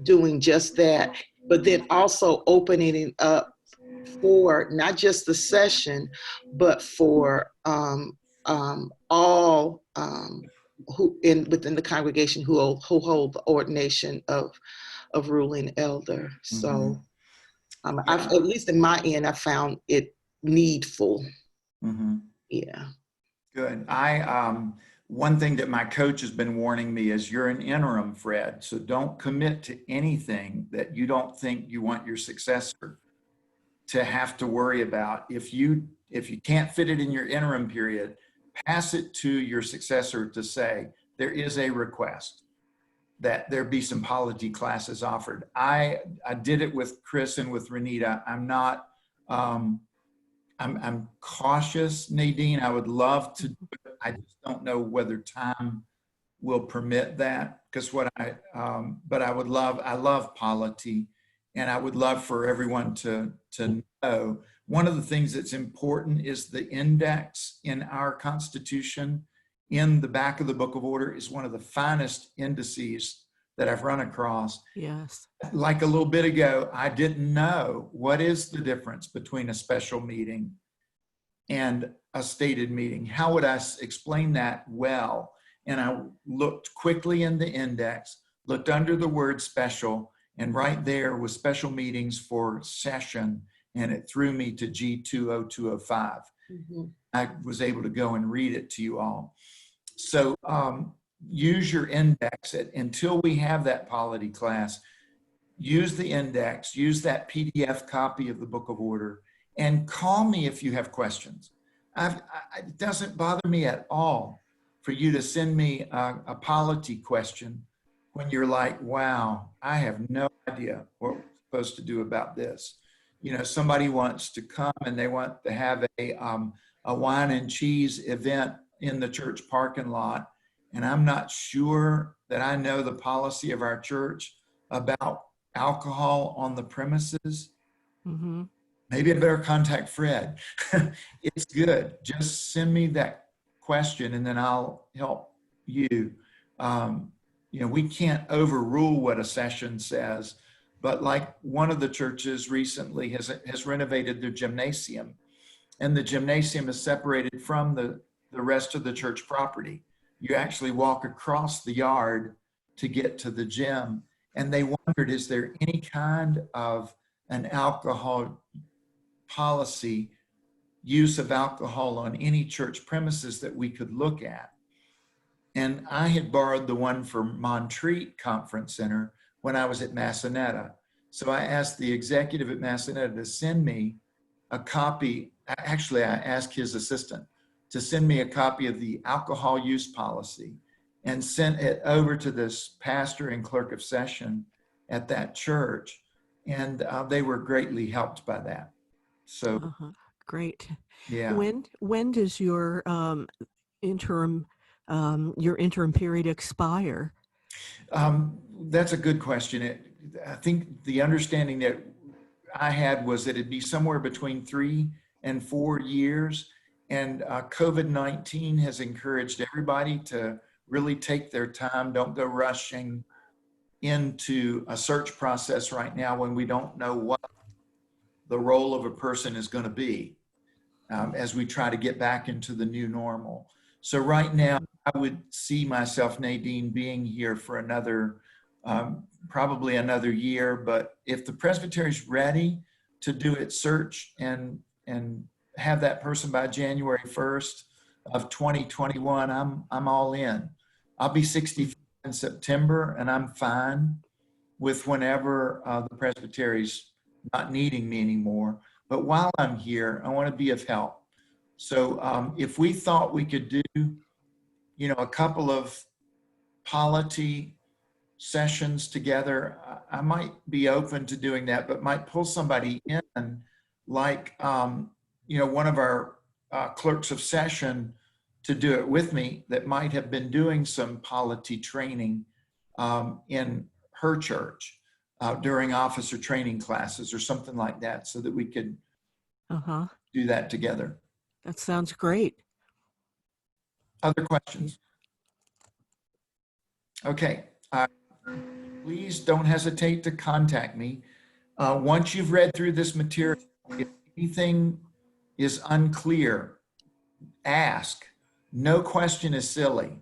doing just that, but then also opening it up for not just the session, but for all who within the congregation who hold the ordination of ruling elder. So at least in my end, I found it needful. Yeah. Good. One thing that my coach has been warning me is you're an interim, Fred. So don't commit to anything that you don't think you want your successor to have to worry about. If you can't fit it in your interim period, pass it to your successor to say, there is a request that there be some polity classes offered. I did it with Chris and with Renita. I'm not, I'm cautious, Nadine. I would love to do it. I just don't know whether time will permit that, because but I love polity, and I would love for everyone to know. One of the things that's important is the index in our Constitution in the back of the Book of Order is one of the finest indices that I've run across. Yes. Like a little bit ago, I didn't know what is the difference between a special meeting and a stated meeting. How would I explain that well? and I looked quickly in the index, looked under the word special, and right there was special meetings for session, and it threw me to G20205. I was able to go and read it to you all. So use your index until we have that polity class. Use the index, use that PDF copy of the Book of Order, and call me if you have questions. It doesn't bother me at all for you to send me a polity question when you're like, wow, I have no idea what we're supposed to do about this. You know, somebody wants to come and they want to have a wine and cheese event in the church parking lot, and I'm not sure that I know the policy of our church about alcohol on the premises. Mm-hmm. Maybe I better contact Fred. It's good. Just send me that question and then I'll help you. You know, we can't overrule what a session says, but like one of the churches recently has renovated their gymnasium, and the gymnasium is separated from the rest of the church property. You actually walk across the yard to get to the gym. And they wondered, is there any kind of an alcohol policy, use of alcohol on any church premises that we could look at? And I had borrowed the one for Montreat Conference Center when I was at Massanetta. So I asked the executive at Massanetta to send me a copy. Actually, I asked his assistant to send me a copy of the alcohol use policy, and sent it over to this pastor and clerk of session at that church. And they were greatly helped by that. So, Great. yeah. When does your interim period expire? That's a good question. I think the understanding that I had was that it'd be somewhere between 3 and 4 years. And COVID-19 has encouraged everybody to really take their time. Don't go rushing into a search process right now when we don't know what the role of a person is going to be as we try to get back into the new normal. So right now, I would see myself, Nadine, being here for another, probably another year. But if the presbytery is ready to do its search and have that person by January 1st of 2021, I'm all in. I'll be 65 in September, and I'm fine with whenever the presbytery's not needing me anymore. But while I'm here, I want to be of help. So if we thought we could do, you know, a couple of polity sessions together, I might be open to doing that, but might pull somebody in, like, you know, one of our clerks of session to do it with me that might have been doing some polity training in her church during officer training classes or something like that, so that we could do that together. That sounds great. Other questions? Okay. Please don't hesitate to contact me. Once you've read through this material, if anything is unclear, ask. No question is silly.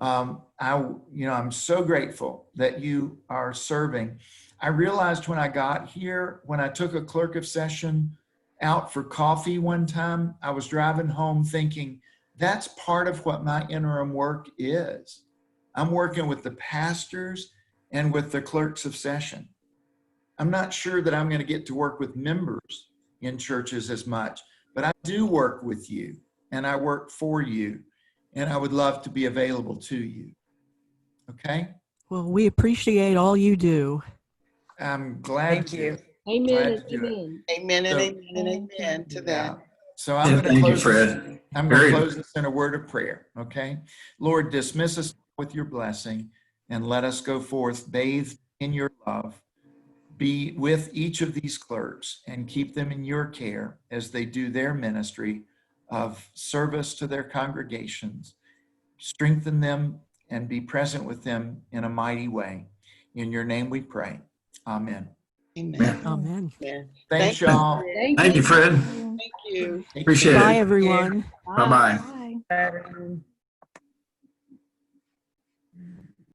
I'm so grateful that you are serving. I realized when I got here, when I took a clerk of session out for coffee one time, I was driving home thinking, that's part of what my interim work is. I'm working with the pastors and with the clerks of session. I'm not sure that I'm going to get to work with members in churches as much, but I do work with you and I work for you, and I would love to be available to you. Okay? Well, we appreciate all you do. I'm glad Thank to. you. Amen. Glad and to do it. Amen. Amen and So- amen and amen to that. So I'm going to Thank you, close. Fred. I'm going to Very close this in a word of prayer. Okay, Lord, dismiss us with your blessing and let us go forth bathed in your love. Be with each of these clerks and keep them in your care as they do their ministry of service to their congregations. Strengthen them and be present with them in a mighty way. In your name we pray. Amen. Amen. Amen. Amen. Thanks, Thank you. y'all. Thank you, Fred. Thank you. Take Appreciate care. Bye, it. everyone. Bye-bye. Bye. Bye, everyone.